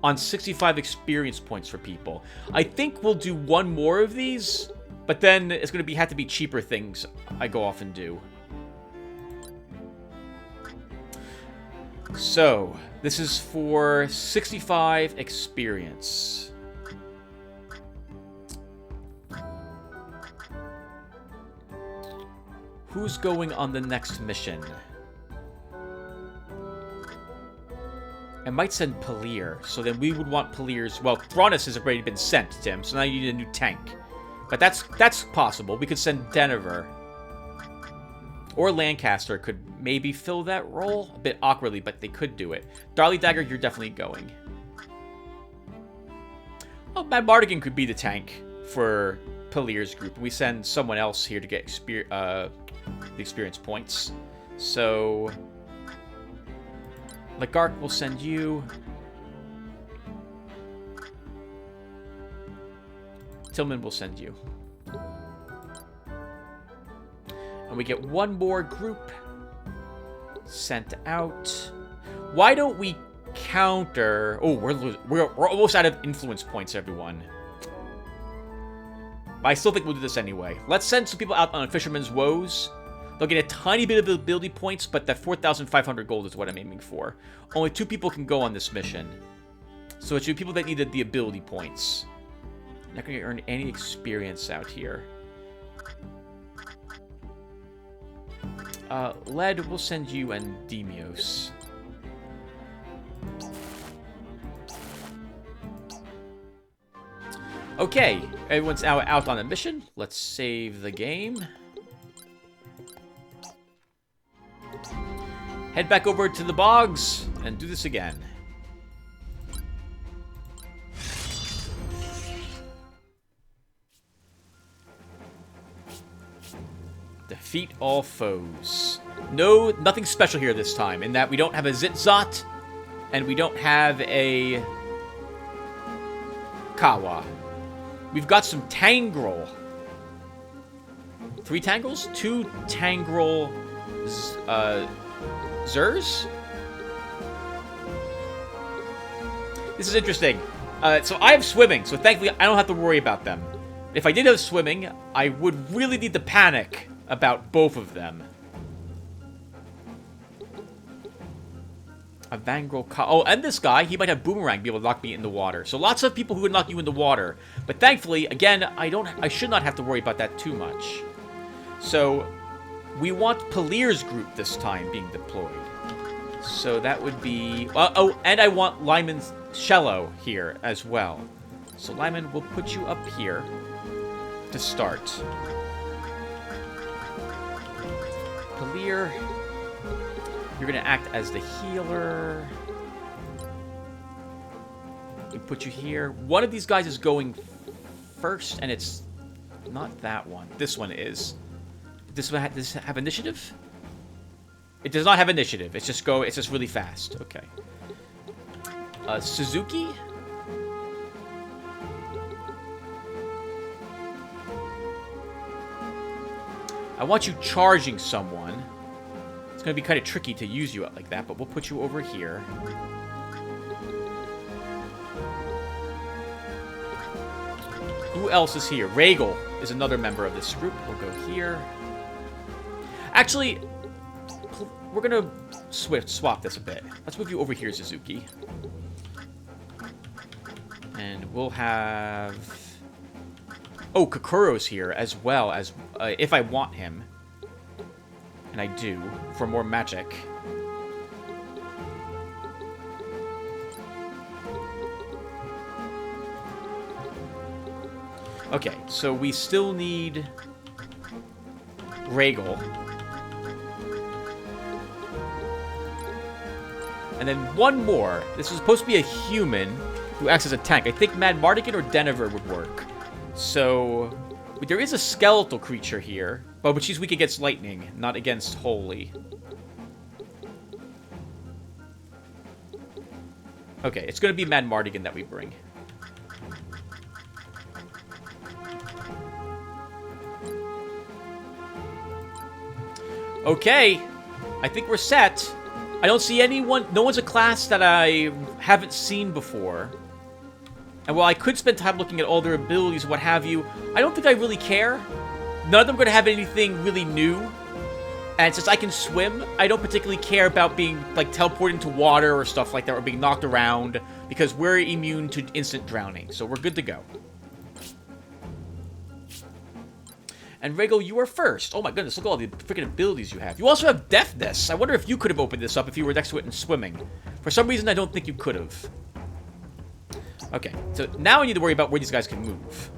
on 65 experience points for people. I think we'll do one more of these, but then it's going to have to be cheaper things I go off and do. So, this is for 65 experience. Who's going on the next mission? I might send Palir, so then we would want Palir's... Well, Thranis has already been sent, Tim, so now you need a new tank. But that's possible. We could send Denver. Or Lancaster could maybe fill that role. A bit awkwardly, but they could do it. Darly Dagger, you're definitely going. Oh, Mad Mardigan could be the tank for Palir's group. We send someone else here to get the experience points. So... Lagark will send you. Tillman will send you. And we get one more group sent out. Why don't we counter... Oh, we're almost out of influence points, everyone. But I still think we'll do this anyway. Let's send some people out on Fisherman's Woes. They'll get a tiny bit of ability points, but that 4,500 gold is what I'm aiming for. Only 2 people can go on this mission. So it's 2 people that needed the ability points. Not going to earn any experience out here. Led, we'll send you and Demios. Okay, everyone's now out on a mission. Let's save the game. Head back over to the bogs and do this again. Defeat all foes. No, nothing special here this time, in that we don't have a Zitzot, And we don't have a Kawa. We've got some Tangrel. 3 Tangrels? 2 Tangrel Zers? This is interesting. So I have swimming, so thankfully I don't have to worry about them. If I did have swimming, I would really need to panic about both of them. A Vangrel... Oh, and this guy, he might have Boomerang be able to knock me in the water. So lots of people who would knock you in the water. But thankfully, again, I should not have to worry about that too much. So, we want Pelier's group this time being deployed. So that would be... oh, and I want Lyman's Shello here as well. So Lyman, we'll put you up here to start. Pelier, you're going to act as the healer. We put you here. One of these guys is going first, and it's not that one. This one is. Does this have initiative? It does not have initiative. It's just really fast. Okay. Suzuki? I want you charging someone. It's going to be kind of tricky to use you like that, but we'll put you over here. Who else is here? Regal is another member of this group. We'll go here. Actually, we're going to swap this a bit. Let's move you over here, Suzuki. And we'll have... Oh, Kakuro's here as well, as if I want him. And I do, for more magic. Okay, so we still need Regal. And then one more. This is supposed to be a human who acts as a tank. I think Mad Mardigan or Denver would work. So, there is a skeletal creature here, but she's weak against lightning, not against holy. Okay, it's going to be Mad Mardigan that we bring. Okay, I think we're set. I don't see anyone, no one's a class that I haven't seen before. And while I could spend time looking at all their abilities and what have you, I don't think I really care. None of them are going to have anything really new. And since I can swim, I don't particularly care about being, like, teleported into water or stuff like that, or being knocked around, because we're immune to instant drowning, so we're good to go. And Regal, you are first. Oh my goodness, look at all the freaking abilities you have. You also have deafness. I wonder if you could have opened this up if you were next to it in swimming. For some reason, I don't think you could have. Okay, so now I need to worry about where these guys can move.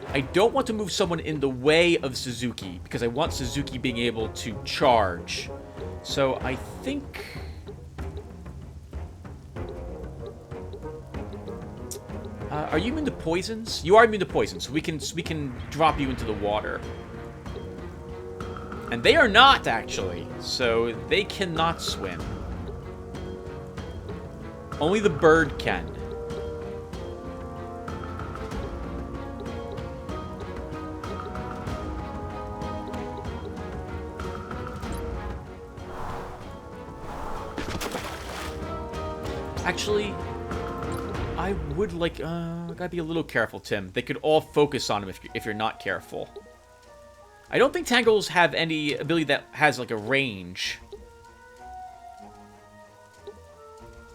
I don't want to move someone in the way of Suzuki, because I want Suzuki being able to charge. So I think... are you immune to poisons? You are immune to poisons, so we can drop you into the water. And they are not, actually, so they cannot swim. Only the bird can. Actually, I would like... gotta be a little careful, Tim. They could all focus on him if you're not careful. I don't think Tangrels have any ability that has, like, a range.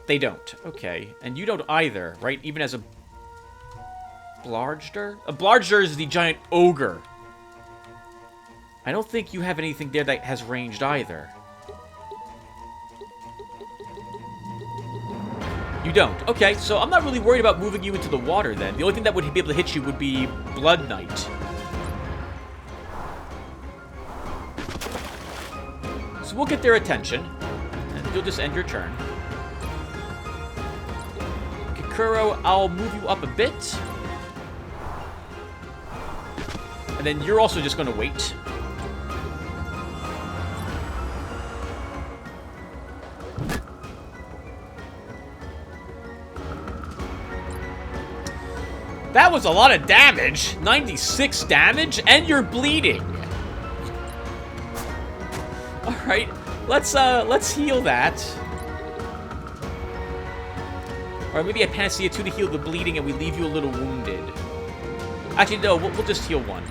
They don't. Okay. And you don't either, right? Even as a... Blargder? A Blargder is the giant ogre. I don't think you have anything there that has ranged either. You don't. Okay, so I'm not really worried about moving you into the water, then. The only thing that would be able to hit you would be Blood Knight. So we'll get their attention, and you'll just end your turn. Kakuro, I'll move you up a bit. And then you're also just going to wait. That was a lot of damage. 96 damage, and you're bleeding. All right, let's heal that. Or maybe a Panacea 2 to heal the bleeding, and we leave you a little wounded. Actually, no, we'll just heal 1.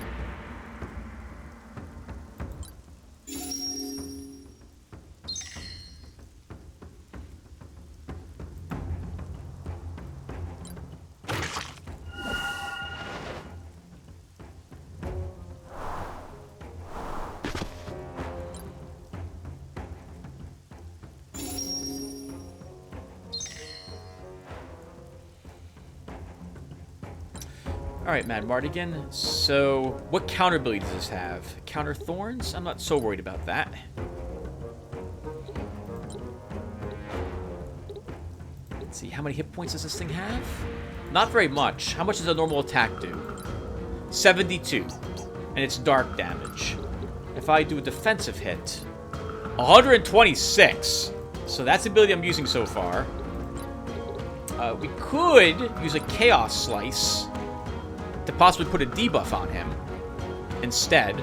Alright, Mad Mardigan. So, what counter ability does this have? Counter Thorns? I'm not so worried about that. Let's see, how many hit points does this thing have? Not very much. How much does a normal attack do? 72. And it's dark damage. If I do a defensive hit, 126. So that's the ability I'm using so far. We could use a Chaos Slice to possibly put a debuff on him instead.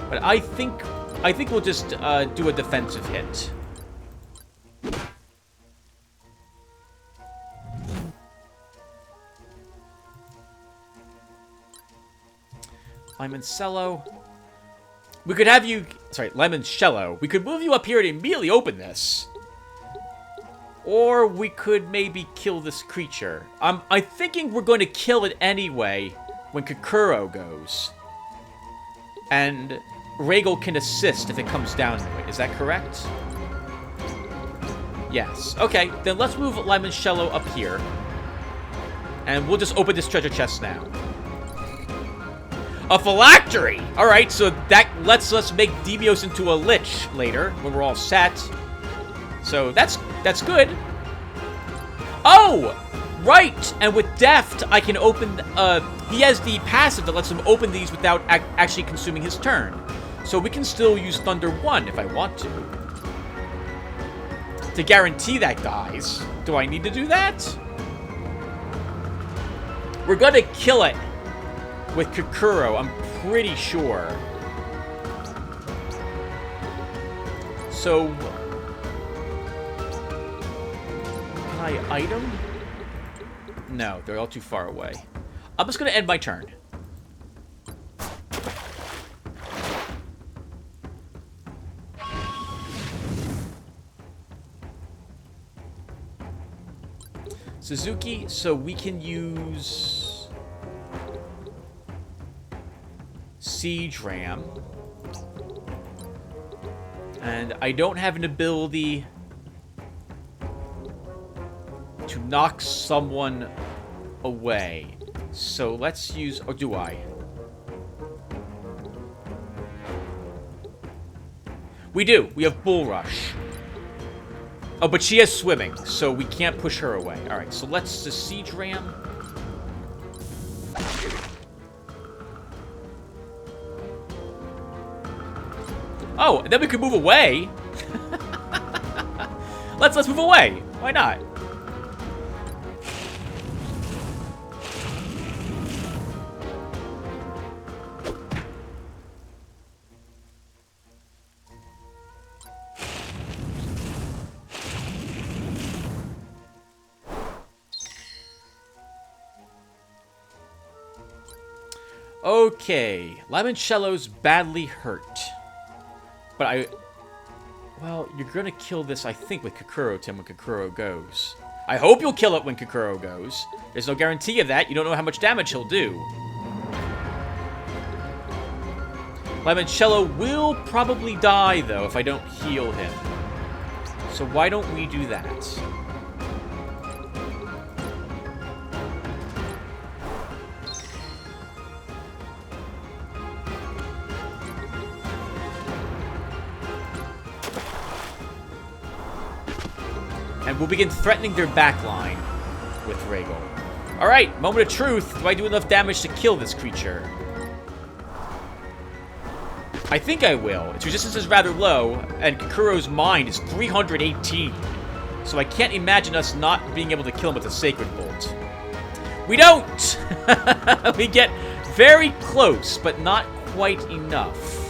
But I think we'll just do a defensive hit. Limoncello. We could have you... Sorry, Limoncello. We could move you up here and immediately open this. Or we could maybe kill this creature. I'm thinking we're going to kill it anyway when Kakuro goes. And Regal can assist if it comes down to it. Is that correct? Yes. Okay, then let's move Limoncello up here. And we'll just open this treasure chest now. A phylactery! Alright, so that lets us make Devios into a lich later, when we're all set. So that's good. Oh! Right! And with Deft, I can open... he has the passive that lets him open these without actually consuming his turn. So we can still use Thunder 1 if I want to. To guarantee that dies. Do I need to do that? We're gonna kill it with Kakuro, I'm pretty sure. So... Can I item? No, they're all too far away. I'm just gonna end my turn. Suzuki, so we can use... Siege Ram. And I don't have an ability to knock someone away. So let's use... Or do I? We do. We have Bull Rush. Oh, but she has swimming, so we can't push her away. Alright, so let's just Siege Ram. Oh, and then we can move away. Let's move away. Why not? Okay, Limoncello's badly hurt. But well, you're gonna kill this, I think, with Kakuro, Tim, when Kakuro goes. I hope you'll kill it when Kakuro goes. There's no guarantee of that. You don't know how much damage he'll do. Limoncello will probably die, though, if I don't heal him. So why don't we do that? And we'll begin threatening their backline with Regal. Alright, moment of truth. Do I do enough damage to kill this creature? I think I will. Its resistance is rather low, and Kakuro's mind is 318. So I can't imagine us not being able to kill him with a Sacred Bolt. We don't! We get very close, but not quite enough.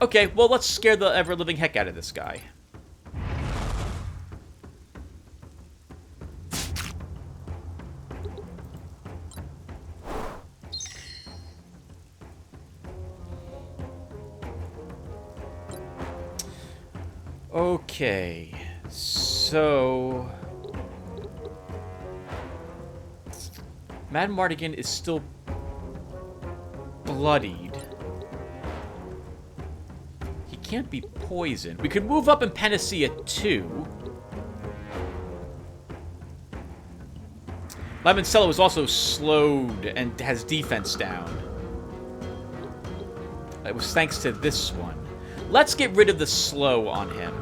Okay, well, let's scare the ever-living heck out of this guy. Okay, so... Mad Mardigan is still bloodied. He can't be poisoned. We could move up in Panacea too. Limoncello is also slowed and has defense down. It was thanks to this one. Let's get rid of the slow on him.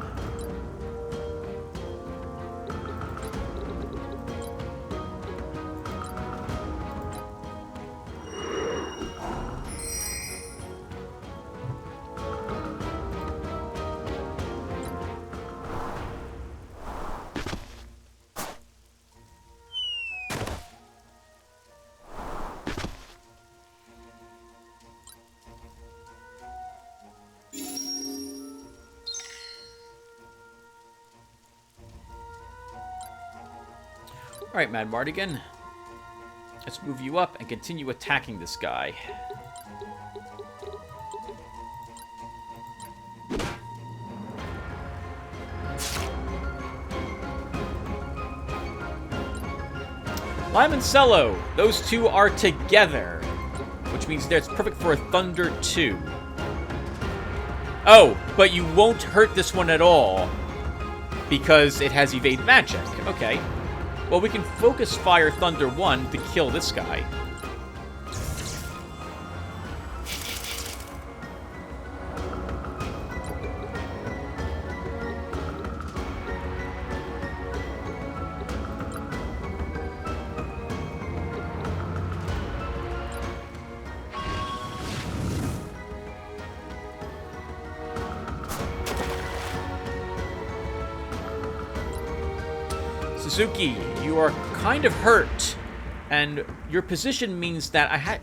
Alright, Mad Mardigan. Let's move you up and continue attacking this guy. Limoncello! Those two are together. Which means that's perfect for a Thunder 2. Oh, but you won't hurt this one at all. Because it has Evade Magic. Okay. Well, we can focus fire Thunder 1 to kill this guy. Suzuki, you are kind of hurt, and your position means that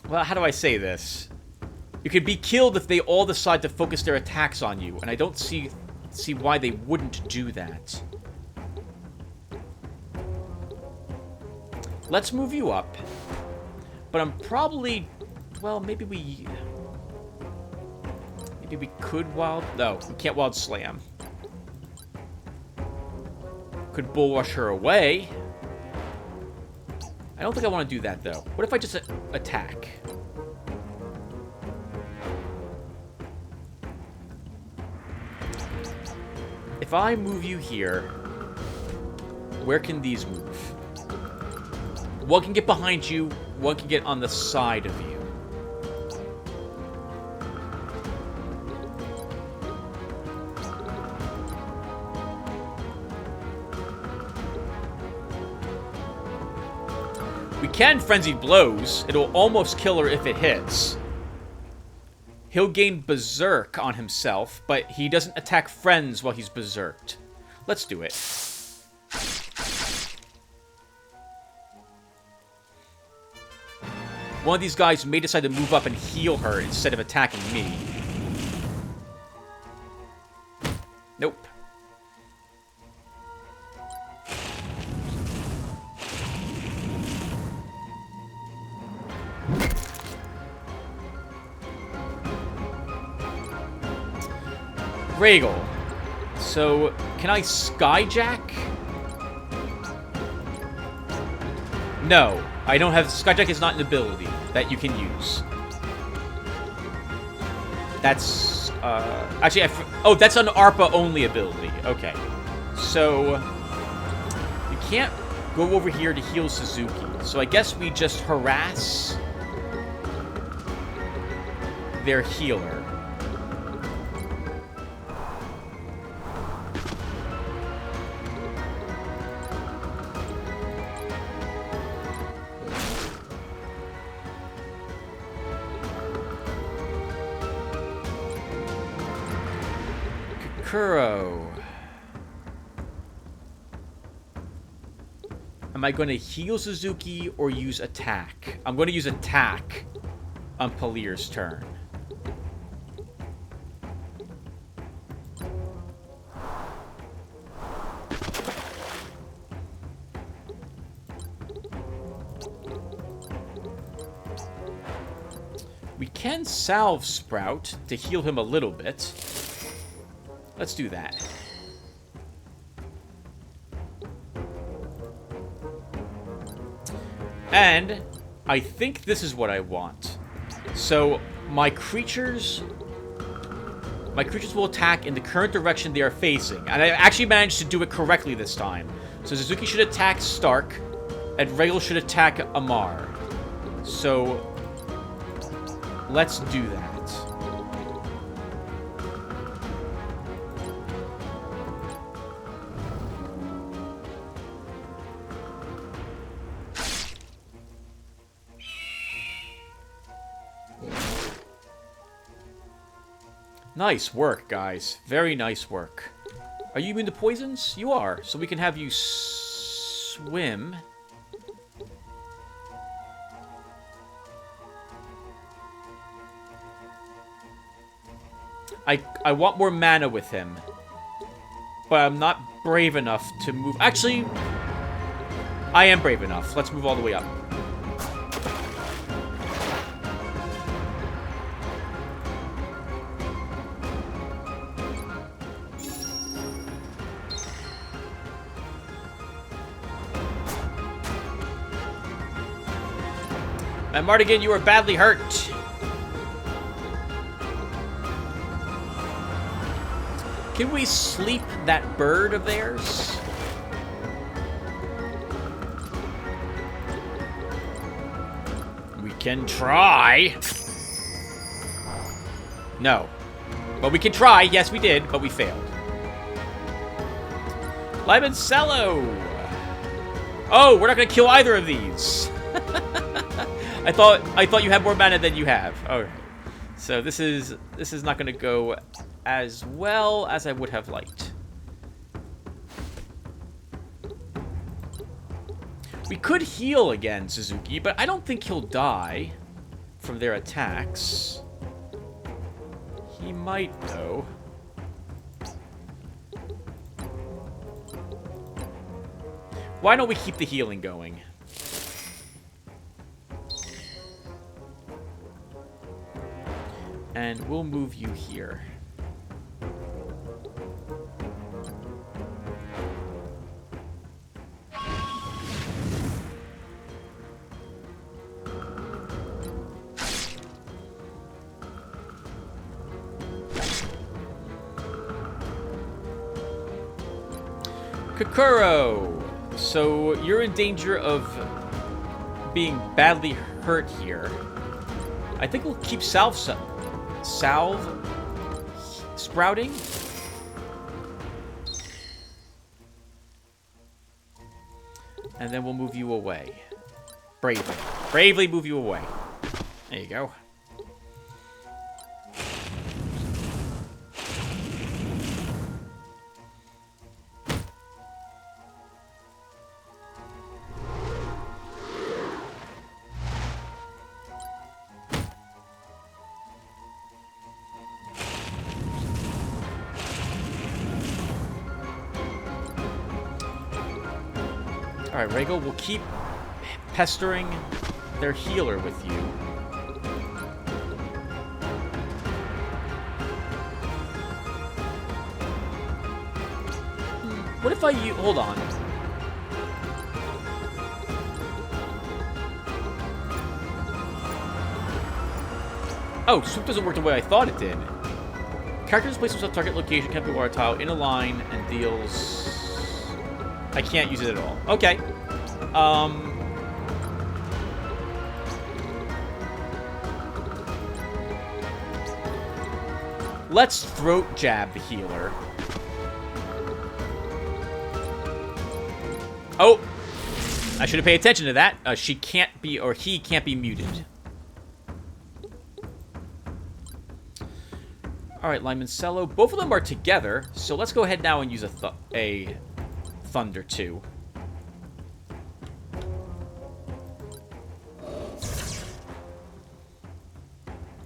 well, how do I say this? You could be killed if they all decide to focus their attacks on you, and I don't see why they wouldn't do that. Let's move you up, but I'm probably, well, maybe we could wild, no, we can't wild slam. Could bull rush her away. I don't think I want to do that, though. What if I just attack? If I move you here, where can these move? One can get behind you, one can get on the side of you. We can Frenzied Blows. It'll almost kill her if it hits. He'll gain Berserk on himself, but he doesn't attack friends while he's berserked. Let's do it. One of these guys may decide to move up and heal her instead of attacking me. Nope. Rhaegal. So, can I Skyjack? No, I don't have... Skyjack is not an ability that you can use. That's, actually, oh, that's an ARPA-only ability. Okay. So, you can't go over here to heal Suzuki. So I guess we just harass their healer. Kuro. Am I going to heal Suzuki or use attack? I'm going to use attack on Palir's turn. We can salve Sprout to heal him a little bit. Let's do that. And I think this is what I want. So my creatures will attack in the current direction they are facing. And I actually managed to do it correctly this time. So Suzuki should attack Stark, and Regal should attack Amar. So let's do that. Nice work, guys. Very nice work. Are you immune to poisons? You are. So we can have you swim. I want more mana with him. But I'm not brave enough to move. Actually, I am brave enough. Let's move all the way up. And Mardigan, you are badly hurt. Can we sleep that bird of theirs? We can try. No. But we can try. Yes, we did, but we failed. Limoncello. Oh, we're not going to kill either of these. I thought you had more mana than you have. All right. So this is not going to go as well as I would have liked. We could heal again, Suzuki, but I don't think he'll die from their attacks. He might, though. Why don't we keep the healing going? And we'll move you here. Kokoro! So you're in danger of being badly hurt here. I think we'll keep salve sprouting. And then we'll move you away. Bravely. Bravely move you away. There you go. Alright, Regal, we'll keep pestering their healer with you. What if I use... Hold on. Oh, swoop doesn't work the way I thought it did. Characters place themselves target location, can't be water tile in a line, and deals... I can't use it at all. Okay. Let's throat jab the healer. Oh! I should have paid attention to that. She can't be, or he can't be muted. Alright, Limoncello. Both of them are together, so let's go ahead now and use a Thunder too.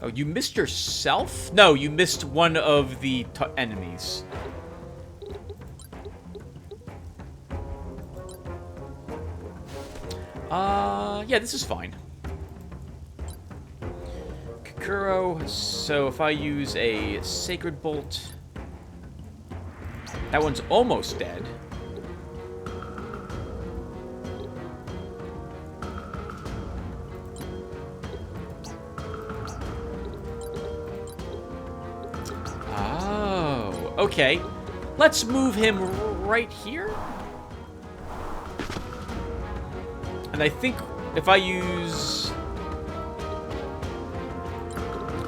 Oh, you missed yourself? No, you missed one of the enemies. Yeah, this is fine. Kuro, so if I use a Sacred Bolt... That one's almost dead. Oh, okay. Let's move him right here. And I think if I use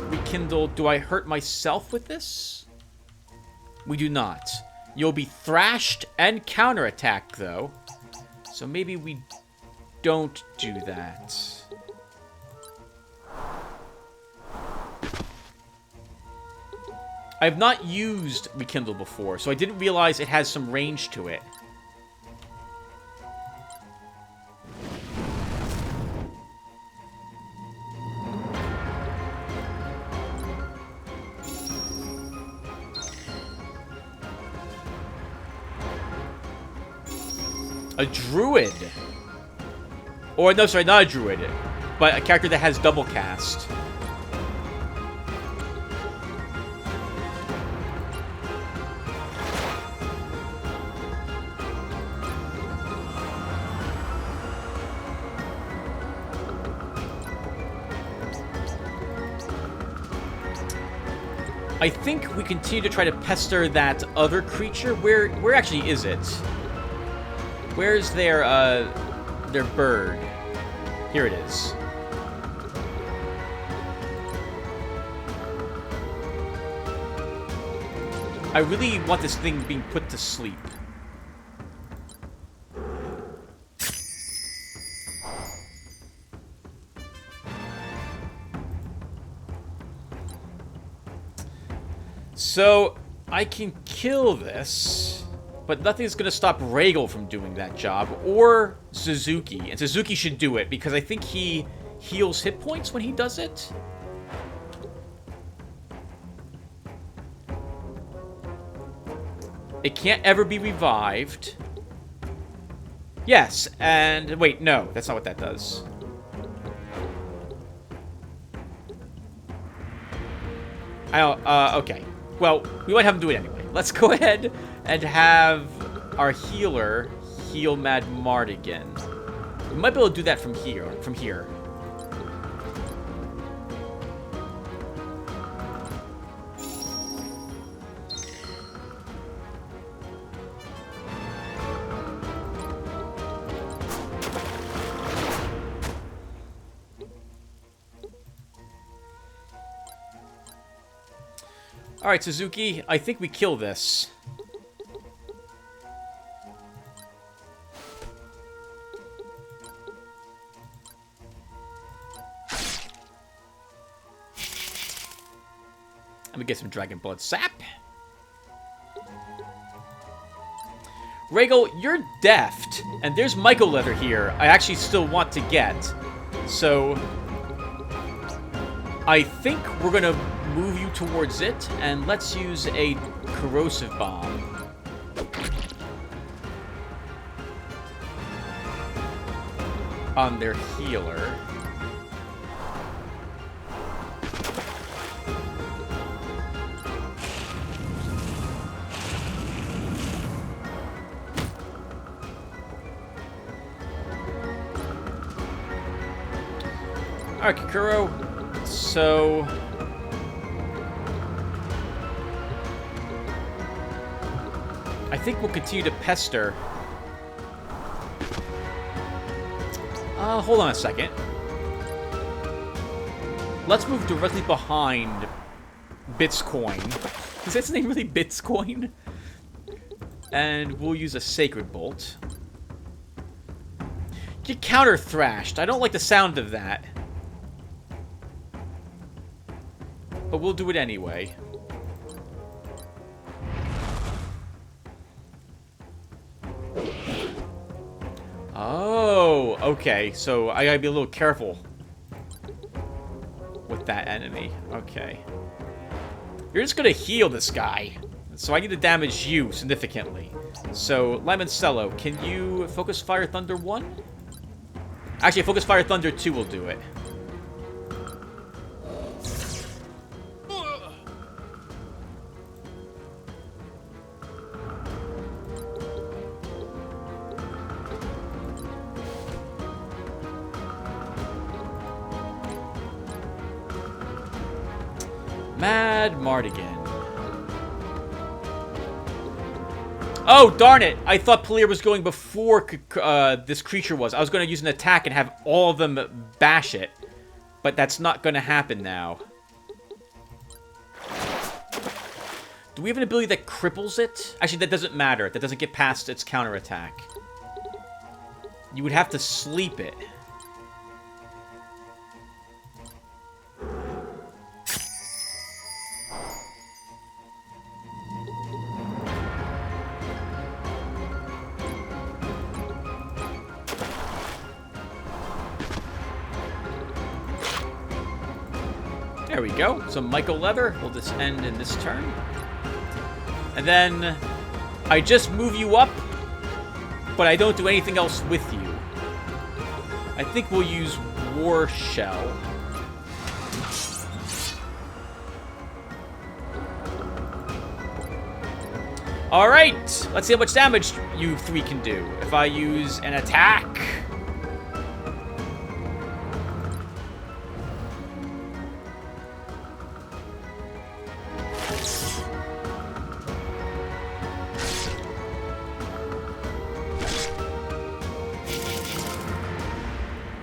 Rekindle, do I hurt myself with this? We do not. You'll be thrashed and counterattacked, though. So maybe we don't do that. I've not used Rekindle before, so I didn't realize it has some range to it. A druid. Or, no, sorry, not a druid. But a character that has double cast. I think we continue to try to pester that other creature. Where actually is it? Where's their bird? Here it is. I really want this thing being put to sleep. So, I can kill this, but nothing's going to stop Regal from doing that job, or Suzuki. And Suzuki should do it, because I think he heals hit points when he does it. It can't ever be revived. Yes, and... wait, no, that's not what that does. Okay. Well, we might have him do it anyway. Let's go ahead and have our healer heal Mad Mardigan. We might be able to do that from here. Alright, Suzuki, I think we kill this. Let me get some Dragon Blood Sap. Regal, you're deft, and there's Myco Leather here I actually still want to get. So, I think we're going to move you towards it, and let's use a Corrosive Bomb. On their healer. Alright, Kikuro. So... I think we'll continue to pester. Hold on a second. Let's move directly behind Bitscoin. Is that his name really Bitscoin? And we'll use a Sacred Bolt. Get counter-thrashed. I don't like the sound of that. But we'll do it anyway. Oh, okay. So I gotta be a little careful with that enemy. Okay. You're just gonna heal this guy. So I need to damage you significantly. So, Limoncello, can you Focus Fire Thunder 1? Actually, Focus Fire Thunder 2 will do it. Mad Mardigan. Oh, darn it! I thought Pelir was going before this creature was. I was going to use an attack and have all of them bash it. But that's not going to happen now. Do we have an ability that cripples it? Actually, that doesn't matter. That doesn't get past its counterattack. You would have to sleep it. There we go. So Michael Leather will just end in this turn. And then I just move you up, but I don't do anything else with you. I think we'll use War Shell. Alright, let's see how much damage you three can do. If I use an attack...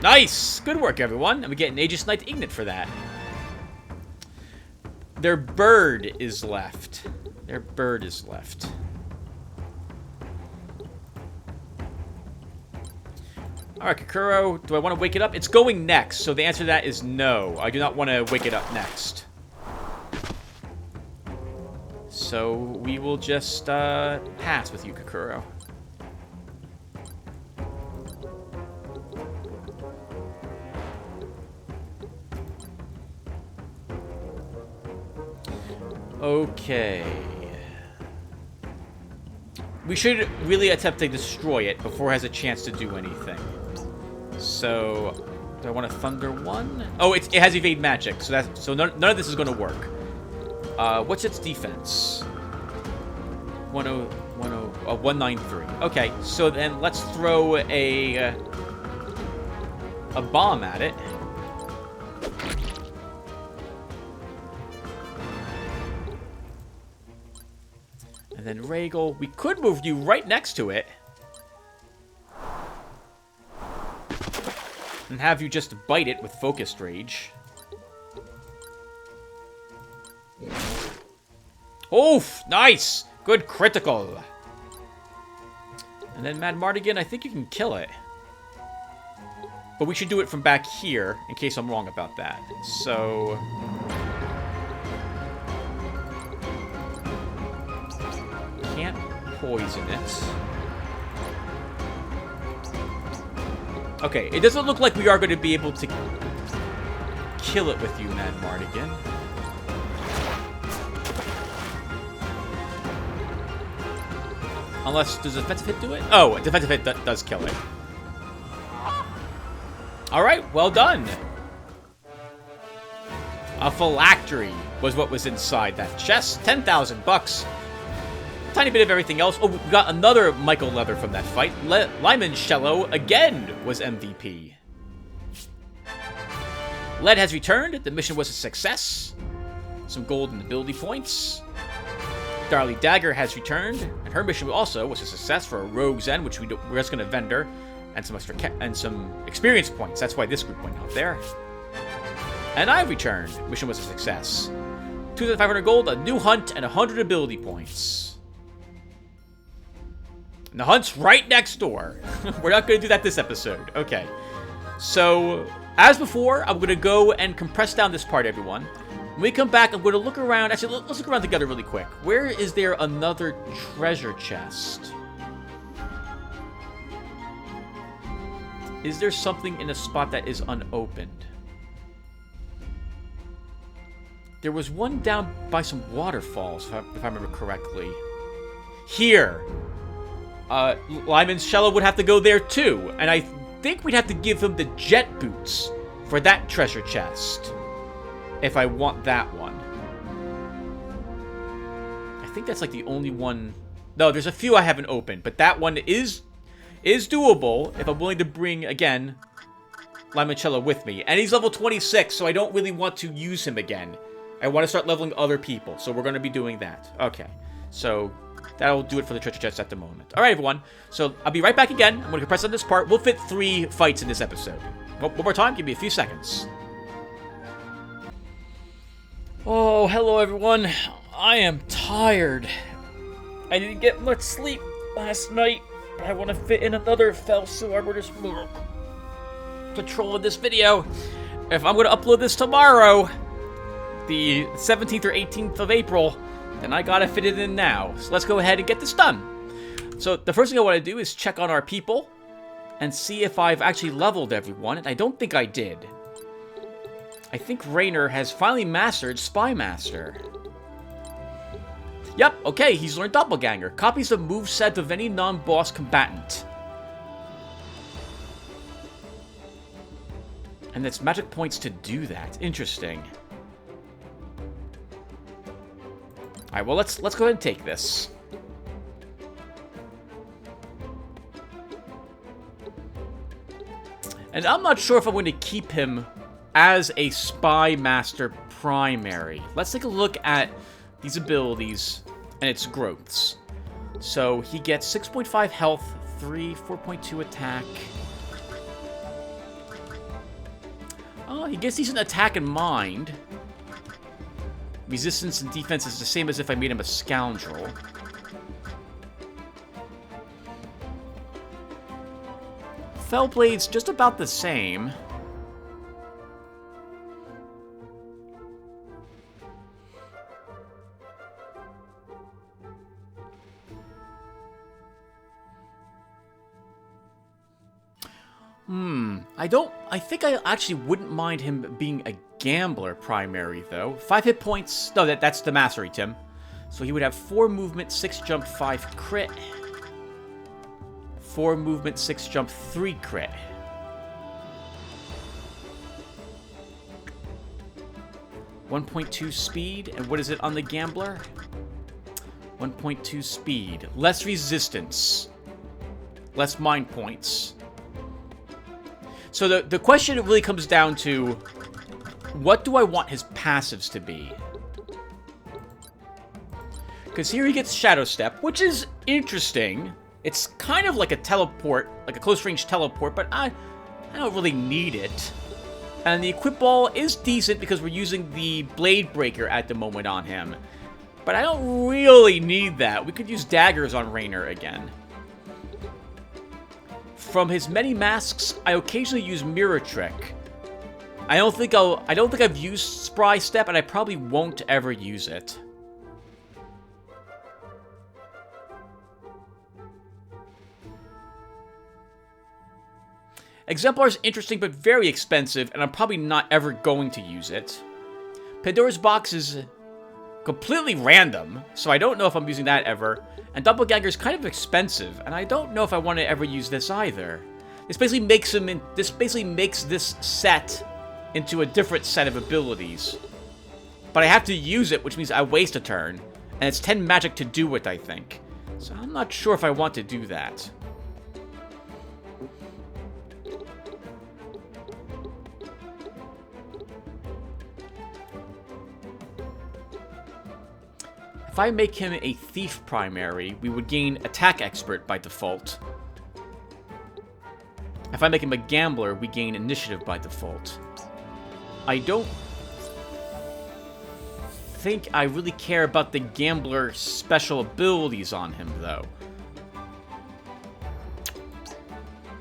Nice! Good work, everyone. And we get an Aegis Knight Ignite for that. Their bird is left. Their bird is left. Alright, Kakuro, do I want to wake it up? It's going next, so the answer to that is no. I do not want to wake it up next. So we will just pass with you, Kakuro. Okay. We should really attempt to destroy it before it has a chance to do anything. So, do I want to Thunder 1? Oh, it has Evade Magic, so none of this is going to work. What's its defense? 193. Okay, so then let's throw a bomb at it. And then Rhaegal, we could move you right next to it. And have you just bite it with Focused Rage. Oof! Nice! Good critical! And then Mad Mardigan, I think you can kill it. But we should do it from back here, in case I'm wrong about that. So... can't poison it. Okay, it doesn't look like we are going to be able to kill it with you, Mad Mardigan. Unless, does a defensive hit do it? Oh, a defensive hit does kill it. Alright, well done. A phylactery was what was inside that chest. 10,000 bucks. Tiny bit of everything else. Oh, we got another Michael Leather from that fight. Limoncello again was MVP. Lead has returned. The mission was a success. Some gold and ability points. Darly Dagger has returned, and her mission also was a success for a Rogue's End, which we're just going to vendor, and some extra and some experience points. That's why this group went out there. And I've returned. Mission was a success. 2,500 gold, a new hunt, and 100 ability points. And the hunt's right next door. We're not going to do that this episode. Okay. So, as before, I'm going to go and compress down this part, everyone. When we come back, I'm going to look around. Actually, let's look around together really quick. Where is there another treasure chest? Is there something in a spot that is unopened? There was one down by some waterfalls, if I remember correctly. Here! Limoncello would have to go there too, and I think we'd have to give him the jet boots for that treasure chest. If I want that one. I think that's like the only one... No, there's a few I haven't opened, but that one is doable if I'm willing to bring, again, Limoncello with me. And he's level 26, so I don't really want to use him again. I want to start leveling other people, so we're going to be doing that. Okay, so that'll do it for the treasure chest at the moment. All right, everyone. So I'll be right back again. I'm going to compress on this part. We'll fit 3 fights in this episode. One more time. Give me a few seconds. Oh, hello, everyone. I am tired. I didn't get much sleep last night. I want to fit in another Felsu Arbiters patrol in this video. If I'm going to upload this tomorrow, the 17th or 18th of April, then I gotta fit it in now. So let's go ahead and get this done. So the first thing I want to do is check on our people and see if I've actually leveled everyone, and I don't think I did. I think Rainer has finally mastered Spy Master. Yep, okay, he's learned Doppelganger. Copies the moveset of any non-boss combatant. And it's magic points to do that. Interesting. Alright, well, let's go ahead and take this. And I'm not sure if I'm going to keep him as a Spy Master primary. Let's take a look at these abilities and its growths. So he gets 6.5 health, 4.2 attack. Oh, he gets decent attack and mind. Resistance and defense is the same as if I made him a scoundrel. Fellblade's just about the same. I think I actually wouldn't mind him being a gambler primary, though. 5 hit points. No, that's the mastery, Tim. So he would have 4 movement, 6 jump, 5 crit. 4 movement, 6 jump, 3 crit. .2 speed. And what is it on the gambler? 1.2 speed. Less resistance. Less mind points. So the question really comes down to, what do I want his passives to be? Because here he gets Shadow Step, which is interesting. It's kind of like a teleport, like a close-range teleport, but I don't really need it. And the Equip Ball is decent because we're using the Blade Breaker at the moment on him. But I don't really need that. We could use daggers on Rainer again. From his many masks, I occasionally use Mirror Trick. I don't think I've used Spry Step, and I probably won't ever use it. Exemplar is interesting but very expensive, and I'm probably not ever going to use it. Pandora's Box is completely random, so I don't know if I'm using that ever. And Doppelganger is kind of expensive, and I don't know if I want to ever use this either. This basically makes this set into a different set of abilities. But I have to use it, which means I waste a turn, and it's 10 magic to do it, I think. So I'm not sure if I want to do that. If I make him a Thief primary, we would gain Attack Expert by default. If I make him a Gambler, we gain Initiative by default. I don't think I really care about the Gambler special abilities on him, though.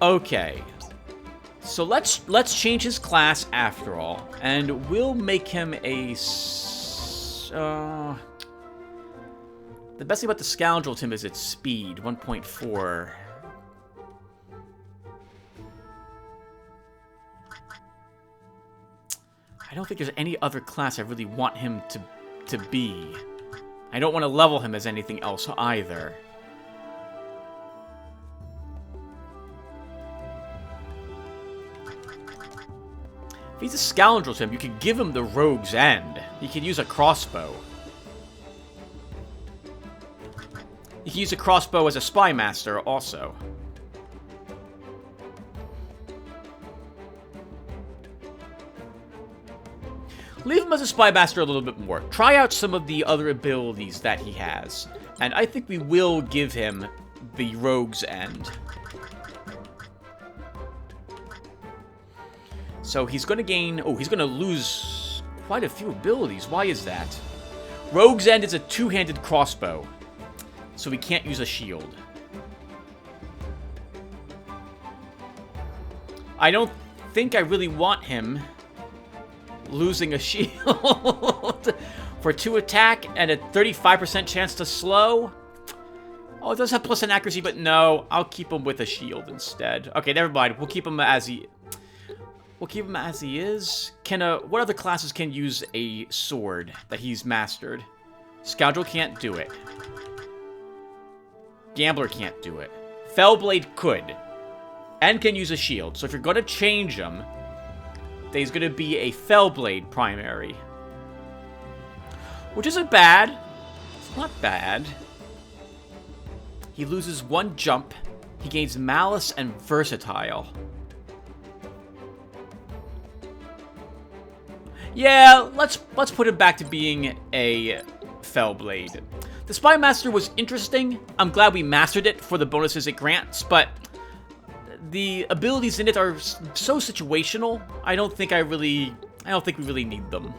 Okay. So let's change his class after all, and we'll make him a... The best thing about the Scoundrel, Tim, is its speed, 1.4. I don't think there's any other class I really want him to be. I don't want to level him as anything else either. If he's a scoundrel to him, you could give him the Rogue's End. He could use a crossbow. You can use a crossbow as a spy master also. Leave him as a spy master a little bit more. Try out some of the other abilities that he has. And I think we will give him the Rogue's End. So he's going to gain... Oh, he's going to lose quite a few abilities. Why is that? Rogue's End is a two-handed crossbow. So he can't use a shield. I don't think I really want him losing a shield for 2 attack and a 35% chance to slow. Oh, it does have plus an accuracy, but no, I'll keep him with a shield instead. Okay, never mind. We'll keep him as he... We'll keep him as he is. What other classes can use a sword that he's mastered? Scoundrel can't do it. Gambler can't do it. Fellblade could. And can use a shield. So if you're going to change him, then he's going to be a Fellblade primary. Which isn't bad. It's not bad. He loses 1 jump. He gains Malice and Versatile. Yeah, let's put him back to being a Fellblade. The Spy Master was interesting. I'm glad we mastered it for the bonuses it grants, but the abilities in it are so situational. I don't think we really need them.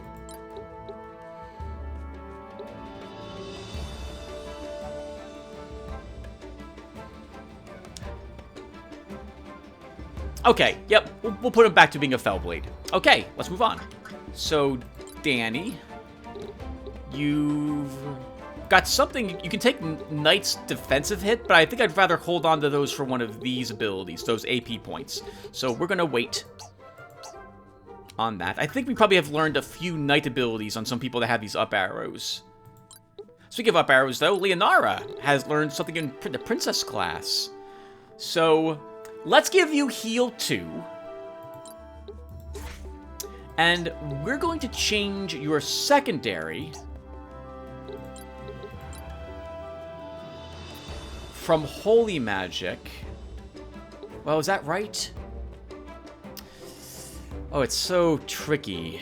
Okay, yep, we'll put him back to being a Fellblade. Okay, let's move on. So, Danny, you've got something. You can take Knight's defensive hit, but I think I'd rather hold on to those for one of these abilities, those AP points. So we're going to wait on that. I think we probably have learned a few Knight abilities on some people that have these up arrows. Speaking of up arrows, though, Leonara has learned something in the Princess class. So let's give you Heal 2. And we're going to change your secondary from Holy Magic. Well, is that right? Oh, it's so tricky.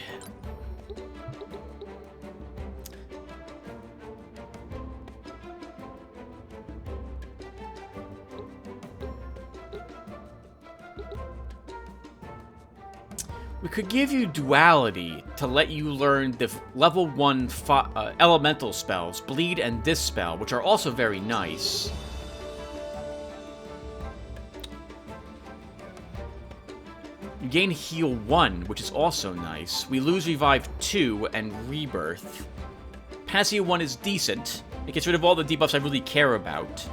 We could give you Duality to let you learn the level 1 elemental spells, Bleed and Dispel, which are also very nice. You gain Heal 1, which is also nice. We lose Revive 2 and Rebirth. Panacea 1 is decent. It gets rid of all the debuffs I really care about.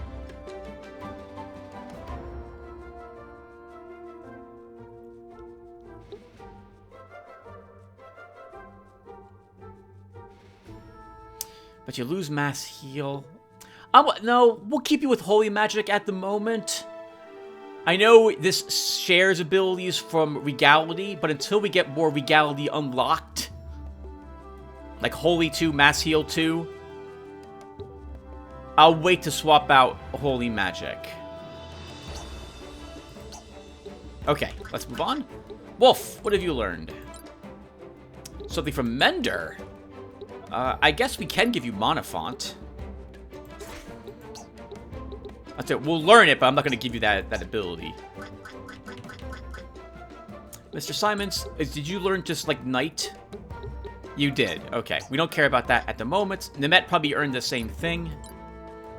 But you lose Mass Heal. No, we'll keep you with Holy Magic at the moment. I know this shares abilities from Regality, but until we get more Regality unlocked, like Holy 2, Mass Heal 2, I'll wait to swap out Holy Magic. Okay, let's move on. Wolf, what have you learned? Something from Mender. I guess we can give you Monofont. That's it. We'll learn it, but I'm not going to give you that ability. Mr. Simons, did you learn just like Knight? You did. Okay. We don't care about that at the moment. Nemette probably earned the same thing.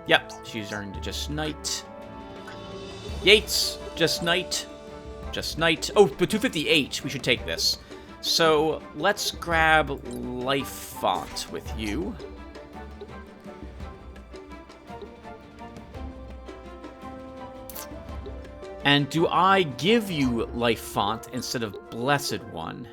Yep. She's earned just Knight. Yates, just Knight. Just Knight. Oh, but 258. We should take this. So let's grab Life Font with you. And do I give you Life Font instead of Blessed One?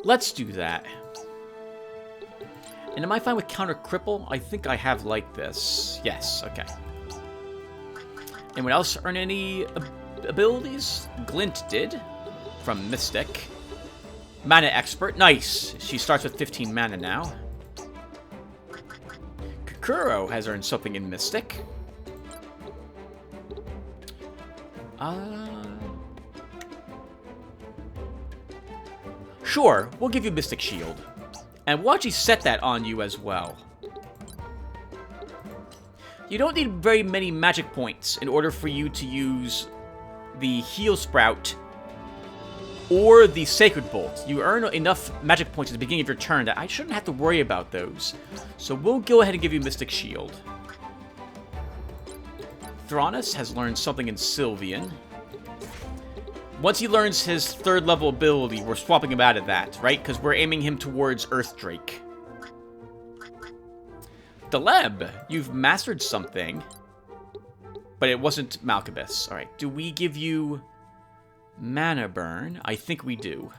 Let's do that. And am I fine with counter cripple? I think I have like this. Yes, okay. Anyone else earn any abilities? Glint did, from Mystic. Mana Expert, nice. She starts with 15 mana now. Kukuro has earned something in Mystic. Sure, we'll give you Mystic Shield. And we'll actually set that on you as well. You don't need very many magic points in order for you to use the Heal Sprout or the Sacred Bolt. You earn enough magic points at the beginning of your turn that I shouldn't have to worry about those. So we'll go ahead and give you Mystic Shield. Thraunus has learned something in Sylvian. Once he learns his 3rd level ability, we're swapping him out of that, right? Because we're aiming him towards Earth Drake. Deleb, you've mastered something. But it wasn't Malkabus. Alright, do we give you Mana Burn? I think we do.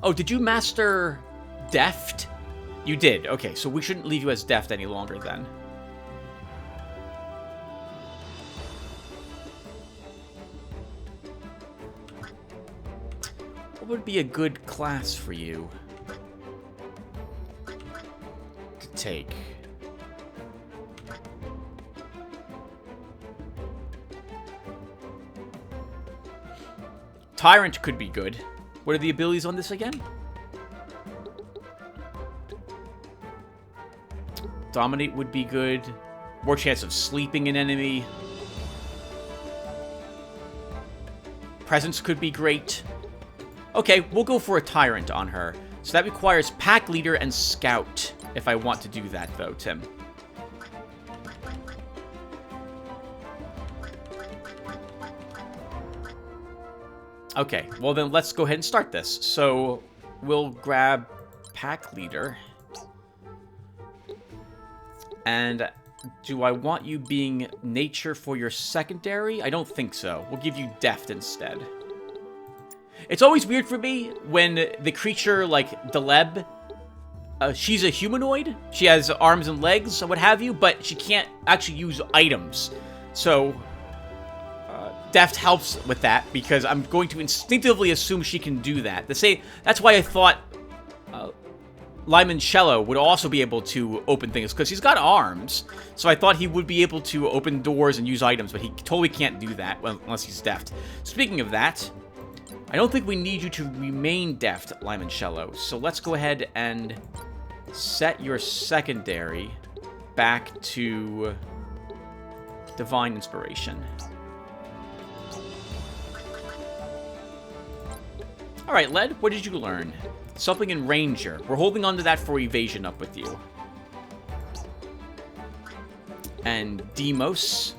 Oh, did you master Deft? You did. Okay, so we shouldn't leave you as Deft any longer then. What would be a good class for you to take? Tyrant could be good. What are the abilities on this again? Dominate would be good. More chance of sleeping an enemy. Presence could be great. Okay, we'll go for a Tyrant on her. So that requires Pack Leader and Scout, if I want to do that, though, Tim. Okay, well then let's go ahead and start this. So we'll grab Pack Leader. And do I want you being Nature for your secondary? I don't think so. We'll give you Deft instead. It's always weird for me when the creature like Deleb, she's a humanoid. She has arms and legs and what have you, but she can't actually use items. So Deft helps with that because I'm going to instinctively assume she can do that. That's why I thought Limoncello would also be able to open things, because he's got arms. So I thought he would be able to open doors and use items, but he totally can't do that unless he's Deft. Speaking of that, I don't think we need you to remain Deft, Limoncello. So let's go ahead and set your secondary back to Divine Inspiration. Alright, Led, what did you learn? Something in Ranger. We're holding on to that for Evasion up with you. And Demos,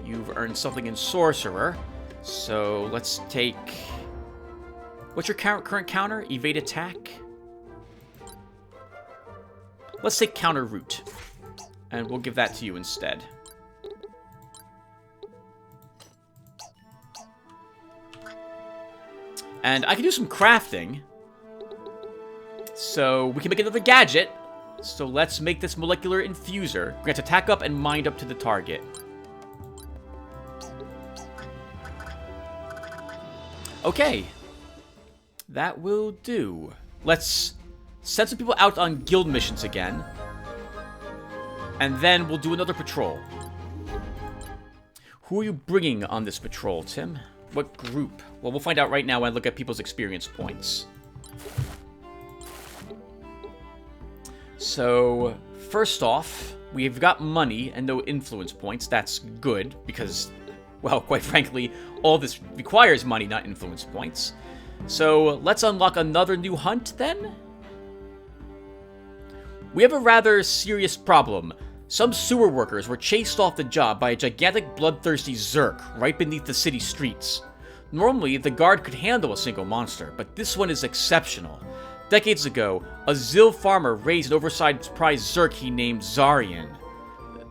you've earned something in Sorcerer. So let's take... What's your current counter? Evade Attack? Let's take Counter Root. And we'll give that to you instead. And I can do some crafting. So we can make another gadget. So let's make this Molecular Infuser. Grants attack up and mind up to the target. Okay. That will do. Let's send some people out on guild missions again. And then we'll do another patrol. Who are you bringing on this patrol, Tim? What group? Well, we'll find out right now when I look at people's experience points. So, first off, we've got money and no influence points. That's good, because, well, quite frankly, all this requires money, not influence points. So, let's unlock another new hunt, then? We have a rather serious problem. Some sewer workers were chased off the job by a gigantic bloodthirsty Zerk right beneath the city streets. Normally, the guard could handle a single monster, but this one is exceptional. Decades ago, a Zil farmer raised an oversized prize Zerk he named Zarian.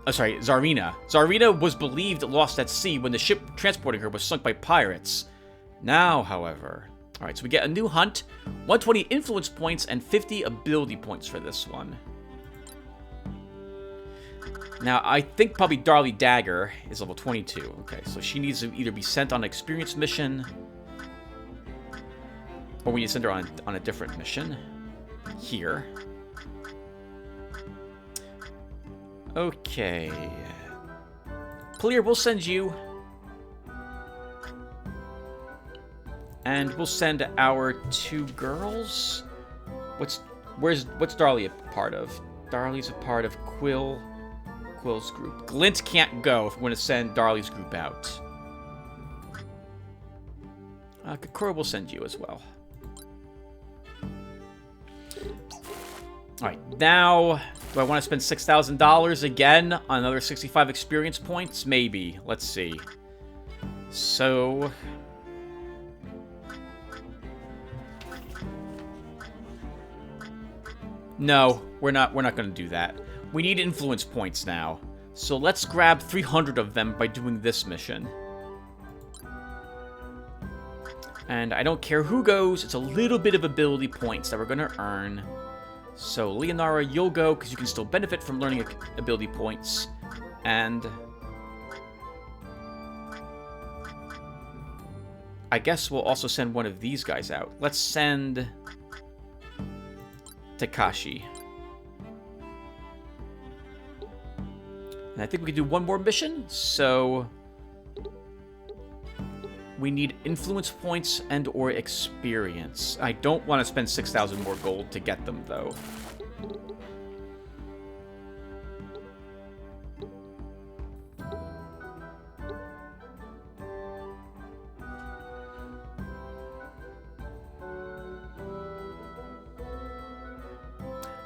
sorry, Czarina. Czarina was believed lost at sea when the ship transporting her was sunk by pirates. Now, however... Alright, so we get a new hunt, 120 influence points, and 50 ability points for this one. Now, I think probably Darlie Dagger is level 22. Okay, so she needs to either be sent on an experience mission, or we need to send her on a different mission. Here. Okay. Clear, we'll send you. And we'll send our 2 girls. What's Darlie a part of? Darlie's a part of Quill's group. Glint can't go if we're going to send Darlie's group out. Kakura will send you as well. Alright, now, do I want to spend $6,000 again on another 65 experience points? Maybe. Let's see. So... No, we're not going to do that. We need influence points now. So let's grab 300 of them by doing this mission. And I don't care who goes, it's a little bit of ability points that we're going to earn. So Leonara, you'll go because you can still benefit from learning ability points. And I guess we'll also send one of these guys out. Let's send Takashi. And I think we can do one more mission, so we need influence points and or experience. I don't want to spend 6,000 more gold to get them, though.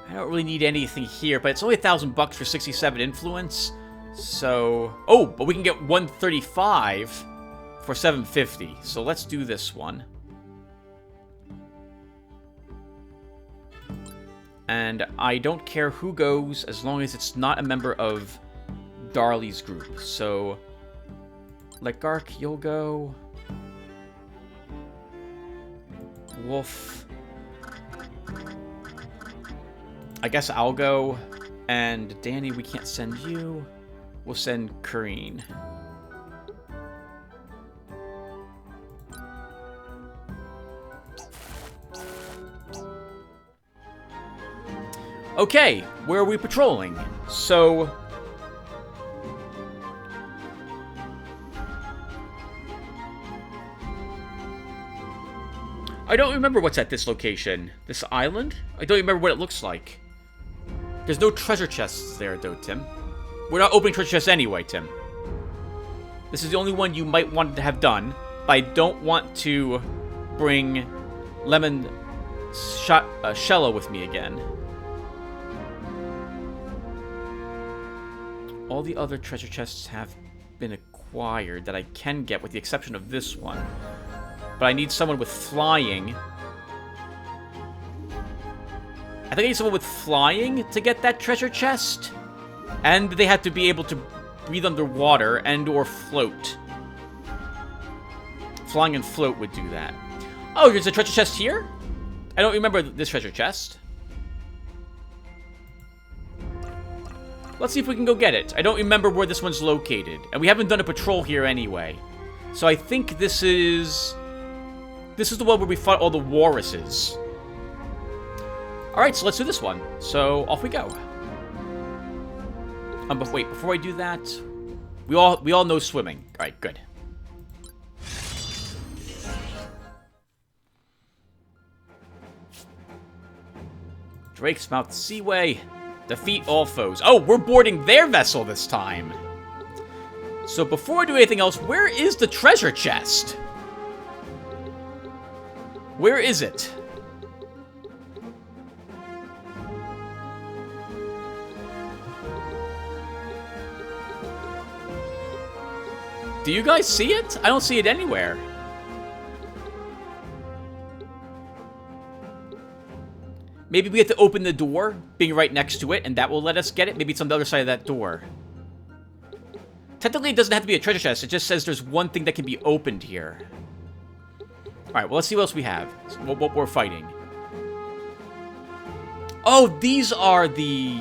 I don't really need anything here, but it's only $1,000 for 67 influence. So, oh, but we can get 135 for 750. So let's do this one. And I don't care who goes as long as it's not a member of Darlie's group. So, Legark, you'll go. Wolf. I guess I'll go. And Danny, we can't send you. We'll send Kareen. Okay, where are we patrolling? So... I don't remember what's at this location. This island? I don't remember what it looks like. There's no treasure chests there, though, Tim. We're not opening treasure chests anyway, Tim. This is the only one you might want to have done, but I don't want to bring Lemon Shello with me again. All the other treasure chests have been acquired that I can get, with the exception of this one. But I need someone with flying. I think I need someone with flying to get that treasure chest. And they have to be able to breathe underwater and or float. Flying and float would do that. Oh, there's a treasure chest here? I don't remember this treasure chest. Let's see if we can go get it. I don't remember where this one's located. And we haven't done a patrol here anyway. So I think this is the one where we fought all the walruses. Alright, so let's do this one. So, off we go. But wait, before I do that, we all know swimming. Alright, good. Drake's Mouth Seaway. Defeat all foes. Oh, we're boarding their vessel this time. So before I do anything else, where is the treasure chest? Where is it? Do you guys see it? I don't see it anywhere. Maybe we have to open the door, being right next to it, and that will let us get it. Maybe it's on the other side of that door. Technically, it doesn't have to be a treasure chest. It just says there's one thing that can be opened here. Alright, well, let's see what else we have. What we're fighting. Oh, these are the...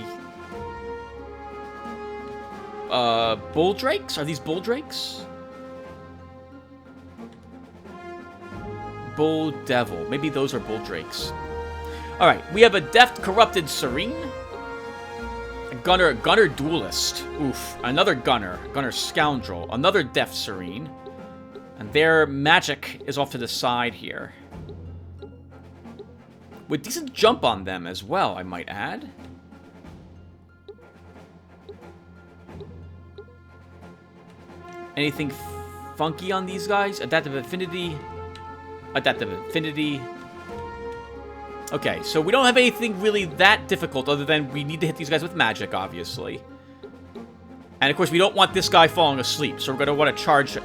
bull drakes? Are these bull drakes? Bull devil. Maybe those are bull drakes. Alright, we have a deft, corrupted serene. A gunner duelist. Oof. Another gunner scoundrel. Another deft serene. And their magic is off to the side here. With decent jump on them as well, I might add. Anything funky on these guys? Adaptive affinity. Adaptive affinity. Okay, so we don't have anything really that difficult other than we need to hit these guys with magic, obviously. And of course, we don't want this guy falling asleep, so we're going to want to charge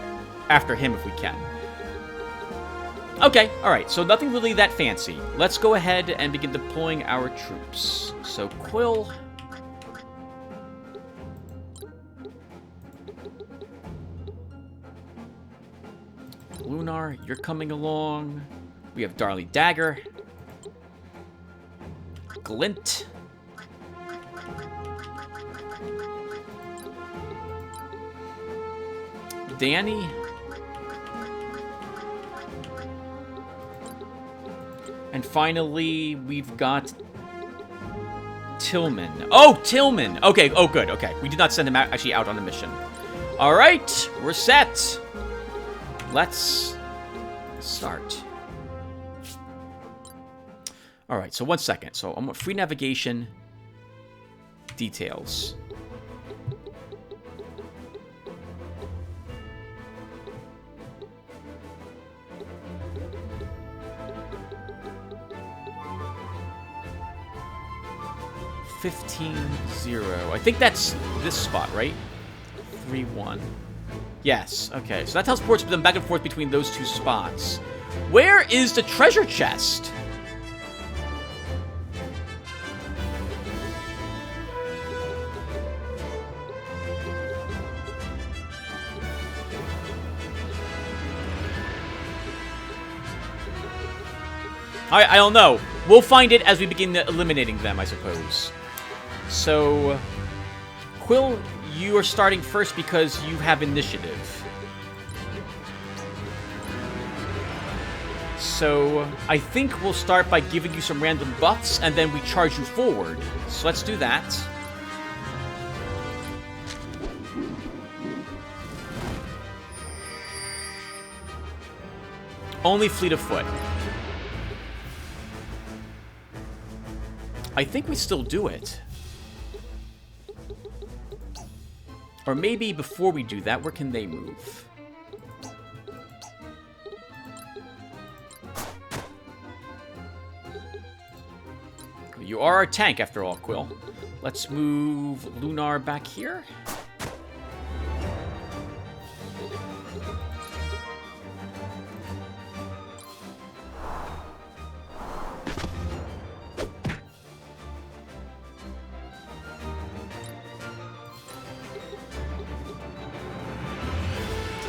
after him if we can. Okay, alright, so nothing really that fancy. Let's go ahead and begin deploying our troops. So, Quill. Lunar, you're coming along. We have Darly Dagger. Glint. Danny. And finally, we've got Tillman. Oh, Tillman! Okay, oh good, okay. We did not send him out, actually out on a mission. Alright, we're set. Let's start. Alright, so 1 second. So I'm free navigation details. $15.0. I think that's this spot, right? 3-1. Yes, okay. So that teleports them back and forth between those two spots. Where is the treasure chest? I don't know. We'll find it as we begin eliminating them, I suppose. So, Quill, you are starting first because you have initiative. So, I think we'll start by giving you some random buffs, and then we charge you forward. So let's do that. Only fleet of foot. I think we still do it. Or maybe before we do that, where can they move? You are a tank, after all, Quill. Let's move Lunar back here.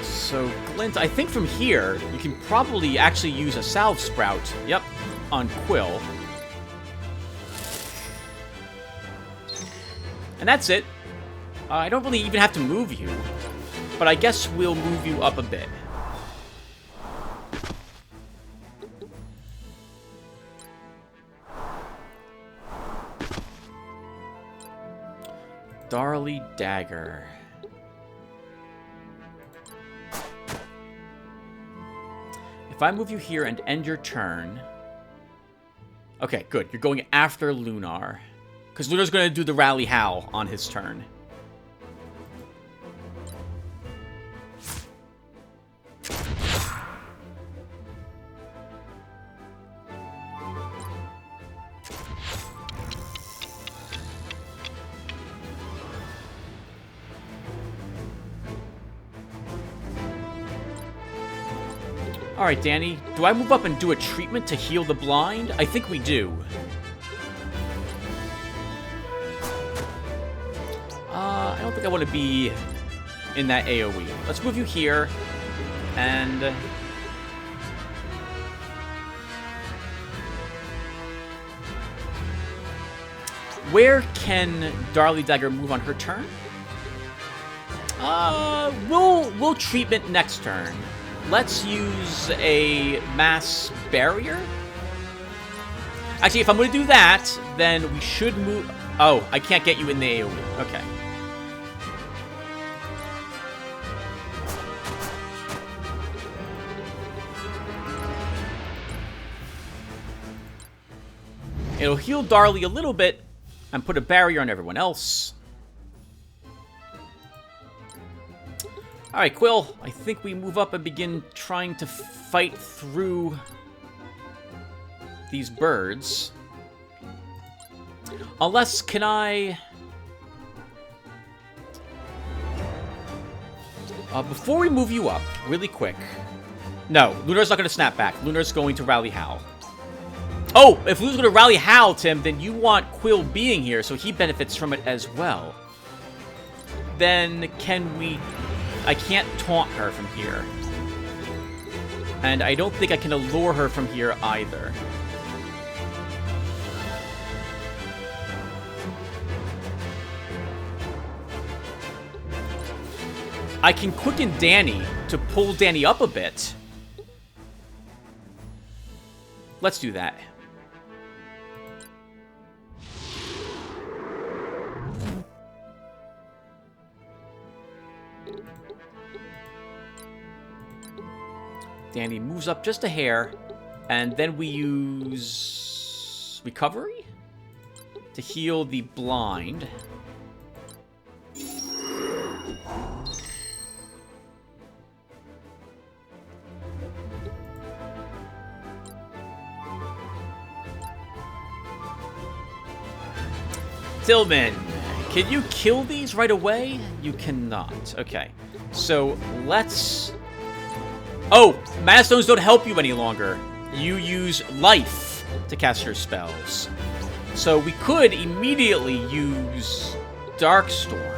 So, Glint, I think from here, you can probably actually use a Salve Sprout, yep, on Quill. And that's it. I don't really even have to move you, but I guess we'll move you up a bit. Darly Dagger. If I move you here and end your turn... Okay, good. You're going after Lunar. Because Lunar's going to do the Rally Howl on his turn. Alright, Danny. Do I move up and do a treatment to heal the blind? I think we do. I don't think I want to be in that AoE. Let's move you here, and... where can Darly Dagger move on her turn? We'll treatment next turn. Let's use a mass barrier. Actually, if I'm going to do that, then we should move... oh, I can't get you in the AoE. Okay. It'll heal Darly a little bit and put a barrier on everyone else. Alright, Quill. I think we move up and begin trying to fight through these birds. Unless, can I... before we move you up, really quick... no, Lunar's not going to snap back. Lunar's going to rally Hal. Oh, if Lunar's going to rally Hal, Tim, then you want Quill being here, so he benefits from it as well. Then can we... I can't taunt her from here. And I don't think I can allure her from here either. I can quicken Danny to pull Danny up a bit. Let's do that. Danny moves up just a hair, and then we use recovery to heal the blind. Tillman, can you kill these right away? You cannot. Okay, so let's... oh, Mana Stones don't help you any longer. You use life to cast your spells. So we could immediately use Darkstorm.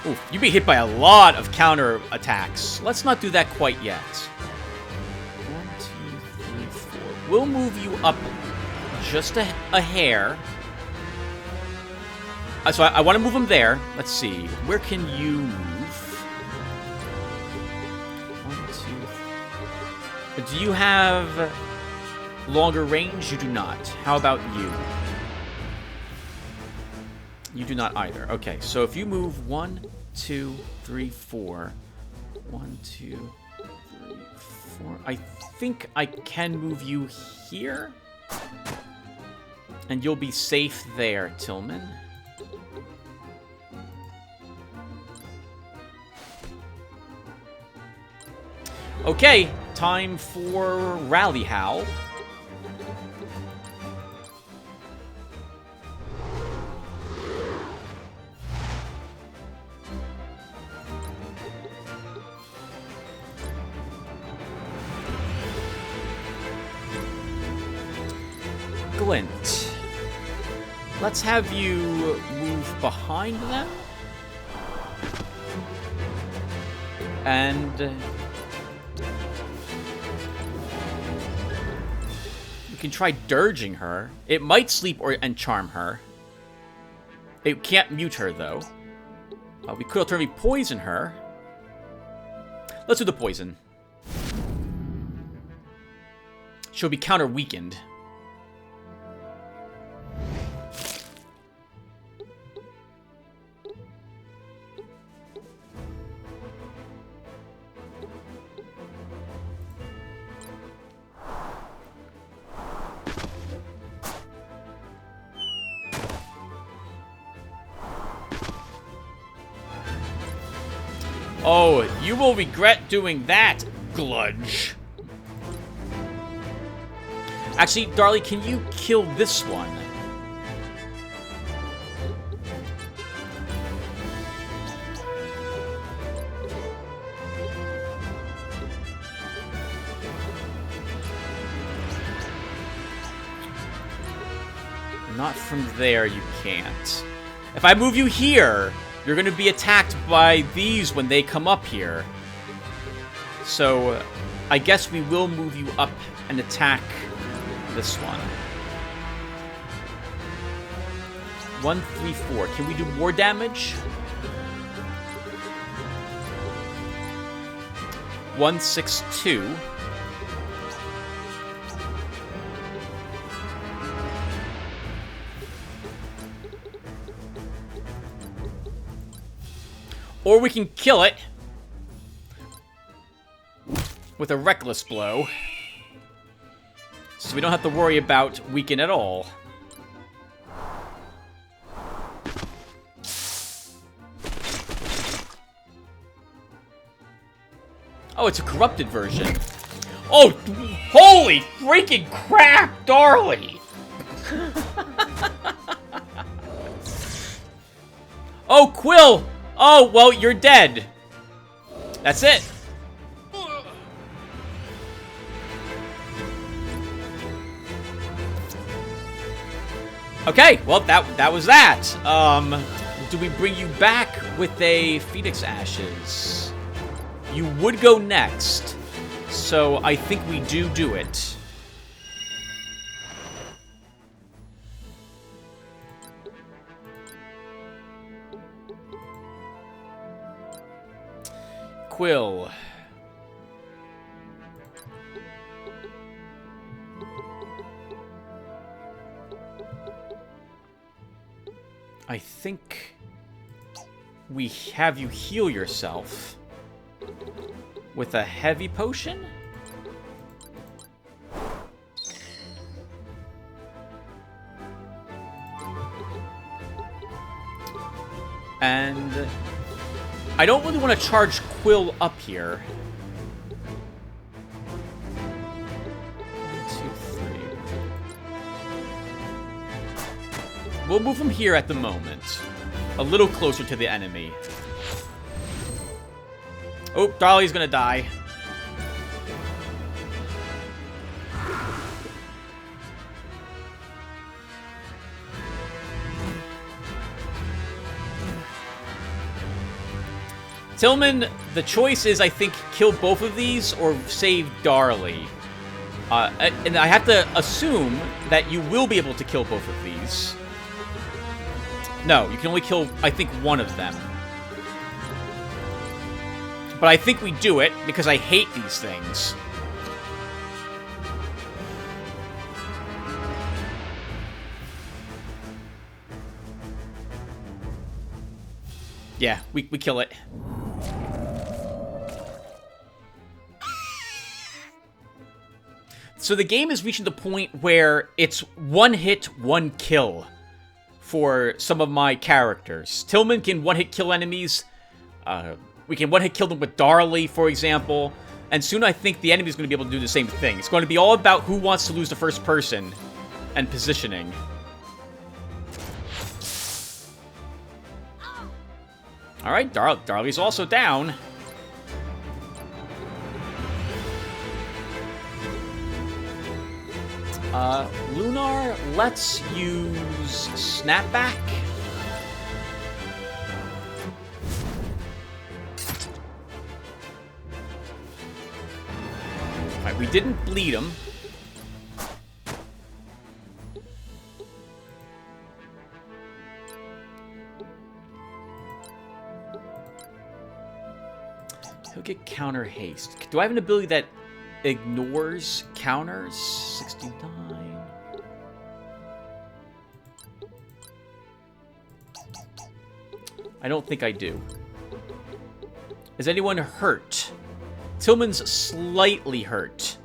Oof, you'd be hit by a lot of counter attacks. Let's not do that quite yet. 1, 2, 3, 4. We'll move you up just a hair. So I want to move him there. Let's see. Where can you move? 1, 2, 3. Do you have longer range? You do not. How about you? You do not either. Okay, so if you move 1, 2, 3, 4. 1, 2, 3, 4. I think I can move you here. And you'll be safe there, Tillman. Okay, time for Rally Howl. Glint. Let's have you move behind them. And... you can try dirging her. It might sleep and charm her. It can't mute her, though. We could alternatively poison her. Let's do the poison. She'll be counter-weakened. Oh, you will regret doing that, Gludge. Actually, Darly, can you kill this one? Not from there, you can't. If I move you here, you're going to be attacked by these when they come up here. So, I guess we will move you up and attack this one. 1, 3, 4. Can we do more damage? 1, 6, 2. Or we can kill it with a reckless blow. So we don't have to worry about weaken at all. Oh, it's a corrupted version. Oh, holy freaking crap, Darley! Oh, Quill! Oh, well, you're dead. That's it. Okay, well, that was that. Do we bring you back with a Phoenix Ashes? You would go next, so I think we do it. Quill. I think we have you heal yourself with a heavy potion? And I don't really want to charge Quill up here. 1, 2, 3. We'll move him here at the moment. A little closer to the enemy. Oh, Darley's gonna die. Tillman, the choice is, I think, kill both of these or save Darley. And I have to assume that you will be able to kill both of these. No, you can only kill, I think, one of them. But I think we do it, because I hate these things. Yeah, we kill it. So the game is reaching the point where it's one hit, one kill for some of my characters. Tillman can one-hit kill enemies. We can one-hit kill them with Darley, for example. And soon I think the enemy's going to be able to do the same thing. It's going to be all about who wants to lose the first person and positioning. Alright, Darley's also down. Lunar, let's use Snapback. Alright, we didn't bleed him. He'll get counter haste. Do I have an ability that ignores counters? 69. I don't think I do. Is anyone hurt? Tillman's slightly hurt.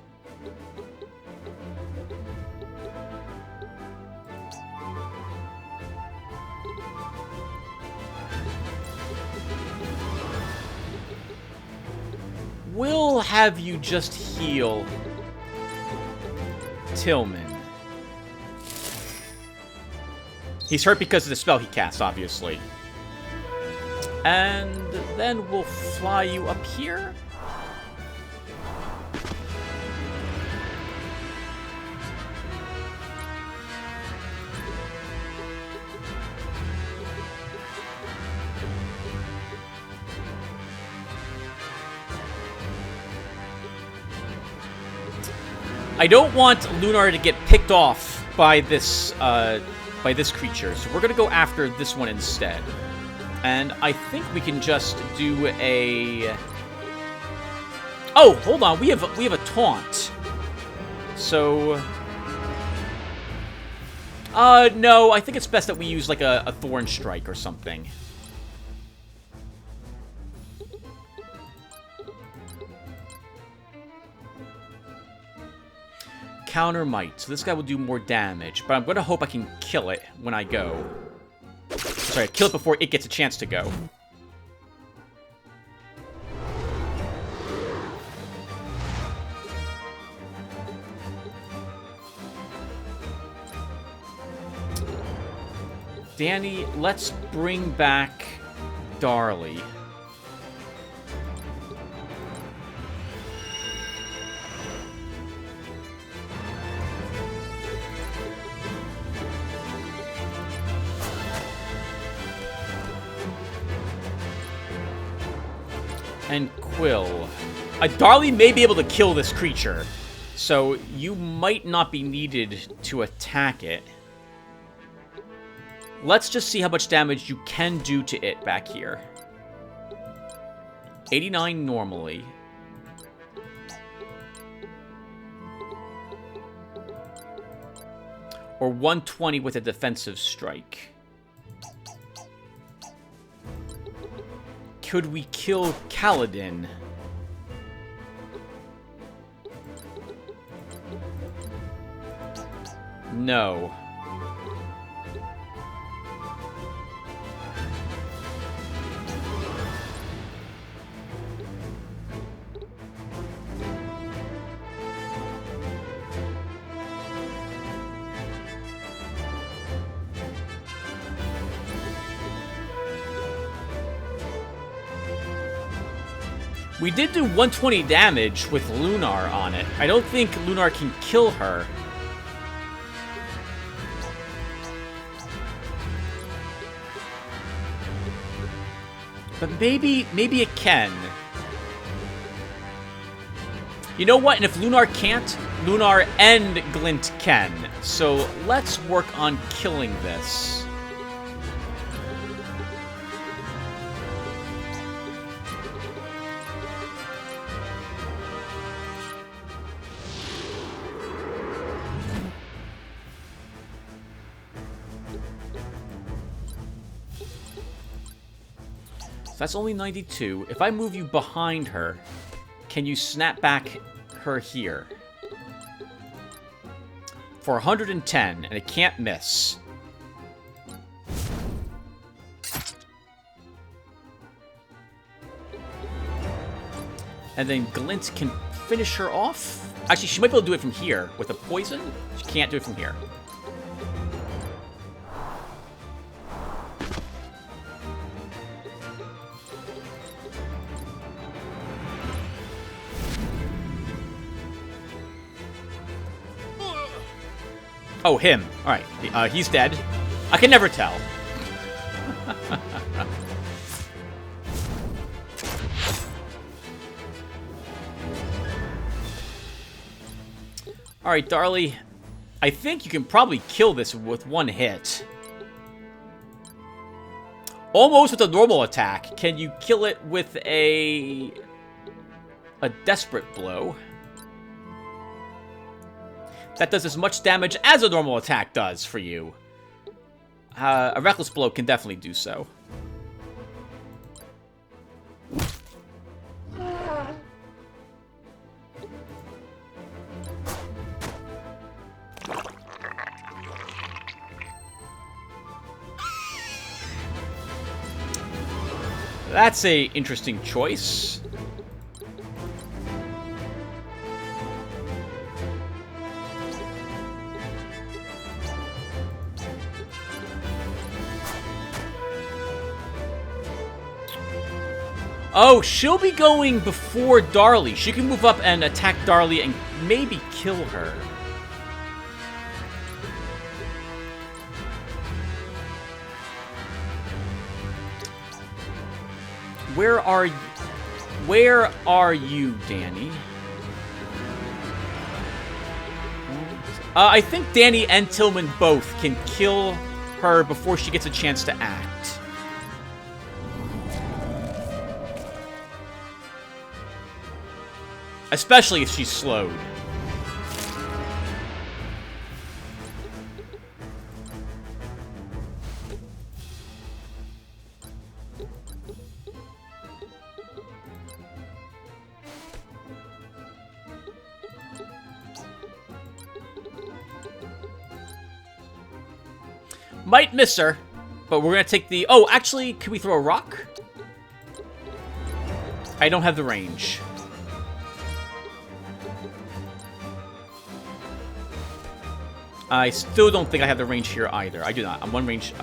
We'll have you just heal Tillman. He's hurt because of the spell he cast, obviously. And then we'll fly you up here. I don't want Lunar to get picked off by this creature, so we're gonna go after this one instead. And I think we can just do a... Oh, hold on, we have a taunt. So... no, I think it's best that we use, like, a Thorn Strike or something. Counter Might. So this guy will do more damage, but I'm gonna hope I can kill it when I go. Sorry, kill it before it gets a chance to go. Danny, let's bring back Darley. And Quill. Darley may be able to kill this creature, so you might not be needed to attack it. Let's just see how much damage you can do to it back here. 89 normally. Or 120 with a defensive strike. Could we kill Kaladin? No. We did do 120 damage with Lunar on it. I don't think Lunar can kill her. But maybe it can. You know what? And if Lunar can't, Lunar and Glint can. So let's work on killing this. That's only 92. If I move you behind her, can you snap back her here? For 110, and it can't miss. And then Glint can finish her off? Actually, she might be able to do it from here. With a poison? She can't do it from here. Oh, him. Alright. He's dead. I can never tell. Alright, Darley. I think you can probably kill this with one hit. Almost with a normal attack. Can you kill it with a desperate blow? That does as much damage as a normal attack does for you. A reckless blow can definitely do so. That's a interesting choice. Oh, she'll be going before Darley. She can move up and attack Darley and maybe kill her. Where are you, Danny? I think Danny and Tillman both can kill her before she gets a chance to act. Especially if she's slowed. Might miss her, but we're gonna take the... Oh, actually, can we throw a rock? I don't have the range. I still don't think I have the range here either. I do not. I'm one range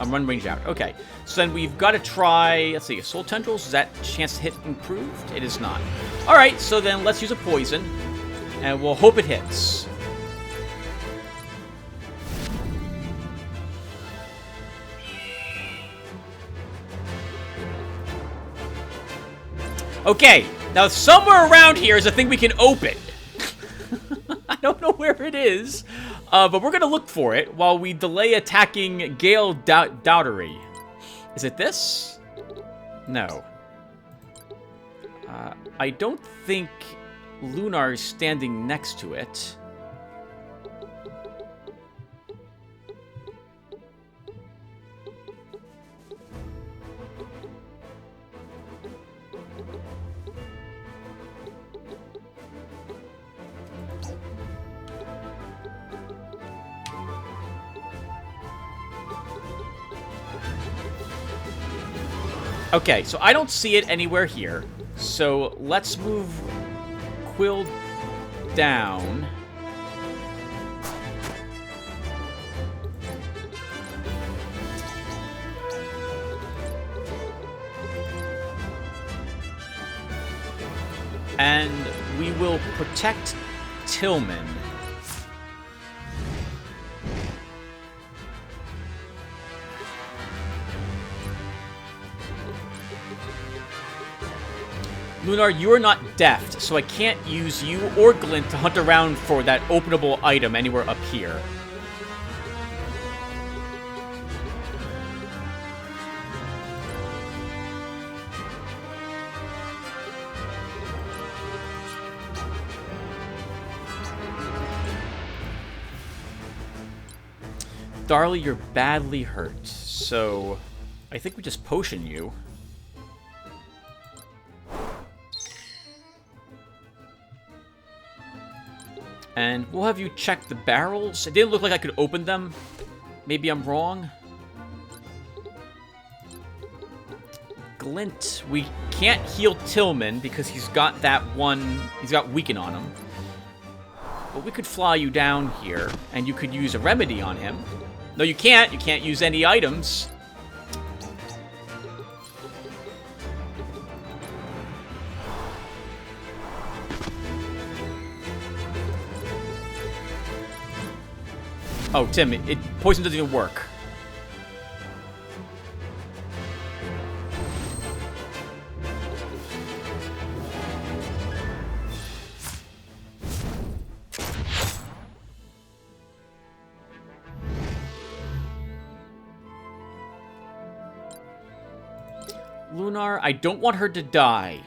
out. Okay. So then we've got to try... Let's see. Soul Tendrils. Is that chance to hit improved? It is not. Alright, so then let's use a poison. And we'll hope it hits. Okay, now somewhere around here is a thing we can open. I don't know where it is, but we're going to look for it while we delay attacking Gale Lotaeri. Is it this? No. I don't think Lunar is standing next to it. Okay, so I don't see it anywhere here. So let's move Quill down. And we will protect Tillman. Lunar, you are not deft, so I can't use you or Glint to hunt around for that openable item anywhere up here. Darlie, you're badly hurt, so I think we just potion you. And we'll have you check the barrels. It didn't look like I could open them. Maybe I'm wrong. Glint. We can't heal Tillman because he's got that one... He's got Weaken on him. But we could fly you down here, and you could use a remedy on him. No, you can't. You can't use any items. Oh, Tim, poison doesn't even work. Lunar, I don't want her to die.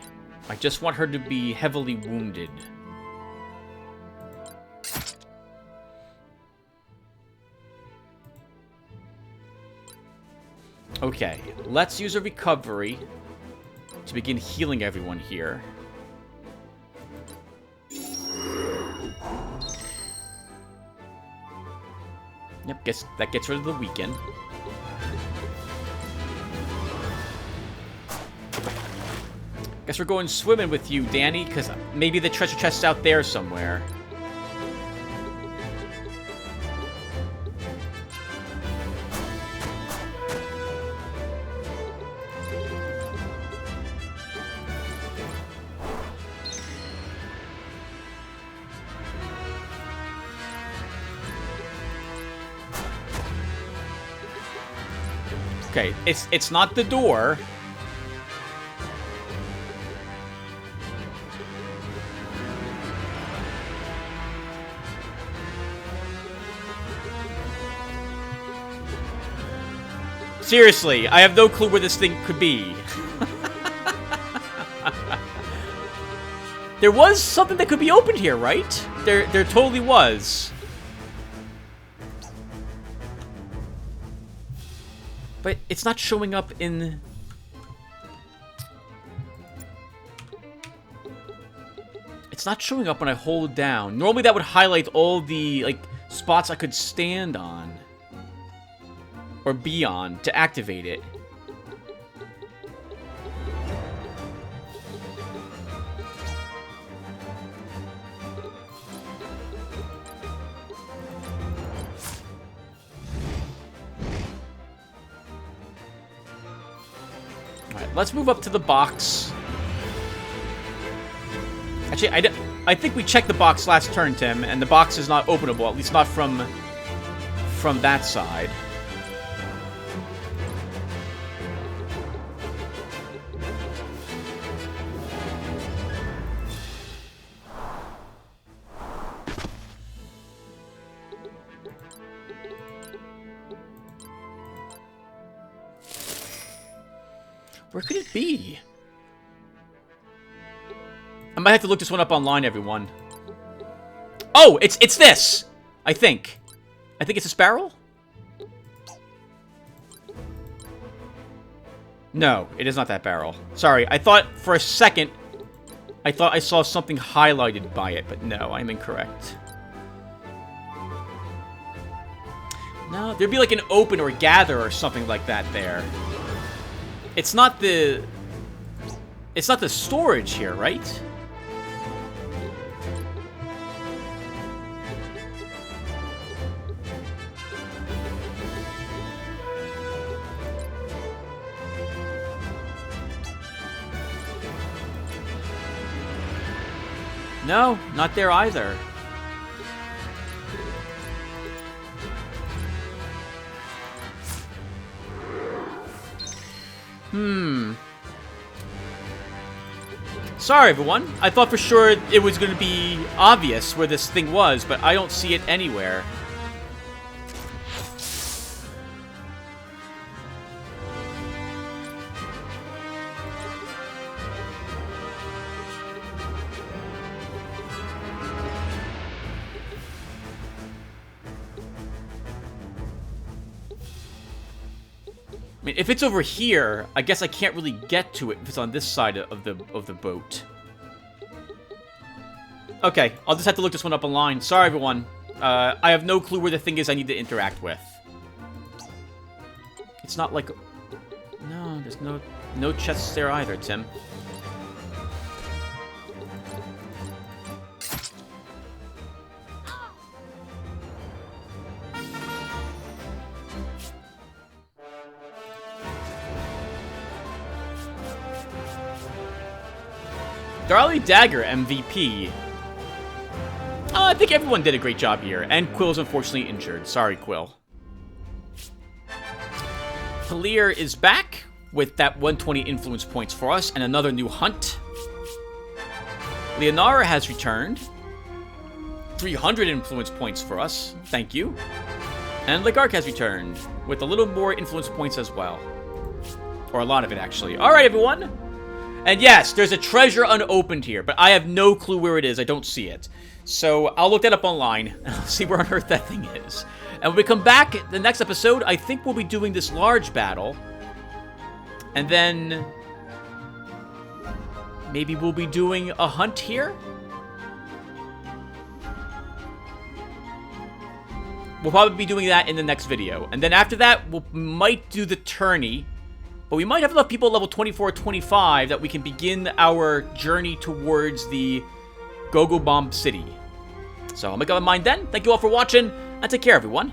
I just want her to be heavily wounded. Okay, let's use a recovery to begin healing everyone here. Yep, that gets rid of the weaken. Guess we're going swimming with you, Danny, because maybe the treasure chest's out there somewhere. Okay, it's not the door. Seriously, I have no clue where this thing could be. There was something that could be opened here, right? There totally was. But it's not showing up in... It's not showing up when I hold down. Normally that would highlight all the, like, spots I could stand on. Or be on to activate it. Alright, let's move up to the box. Actually, I think we checked the box last turn, Tim, and the box is not openable, at least not from that side. Where could it be? I might have to look this one up online, everyone. Oh, it's this! I think. I think it's this barrel? No, it is not that barrel. Sorry, I thought for a second, I thought I saw something highlighted by it, but no, I'm incorrect. No, there'd be like an open or gather or something like that there. It's not the storage here, right? No, not there either. Sorry, everyone. I thought for sure it was going to be obvious where this thing was, but I don't see it anywhere. I mean, if it's over here, I guess I can't really get to it if it's on this side of the boat. Okay, I'll just have to look this one up online. Sorry, everyone. I have no clue where the thing is I need to interact with. It's not like... No, there's no chests there either, Tim. Darley Dagger MVP. I think everyone did a great job here, and Quill's unfortunately injured. Sorry, Quill. Palier is back with that 120 influence points for us, and another new hunt. Leonara has returned. 300 influence points for us. Thank you. And Legark has returned with a little more influence points as well. Or a lot of it, actually. Alright, everyone. And yes, there's a treasure unopened here, but I have no clue where it is. I don't see it. So I'll look that up online, and I'll see where on earth that thing is. And when we come back, the next episode, I think we'll be doing this large battle. And then... maybe we'll be doing a hunt here? We'll probably be doing that in the next video. And then after that, we might do the tourney. But we might have enough people at level 24 or 25 that we can begin our journey towards the Gogo Bomb City. So I'll make up my mind then. Thank you all for watching, and take care, everyone.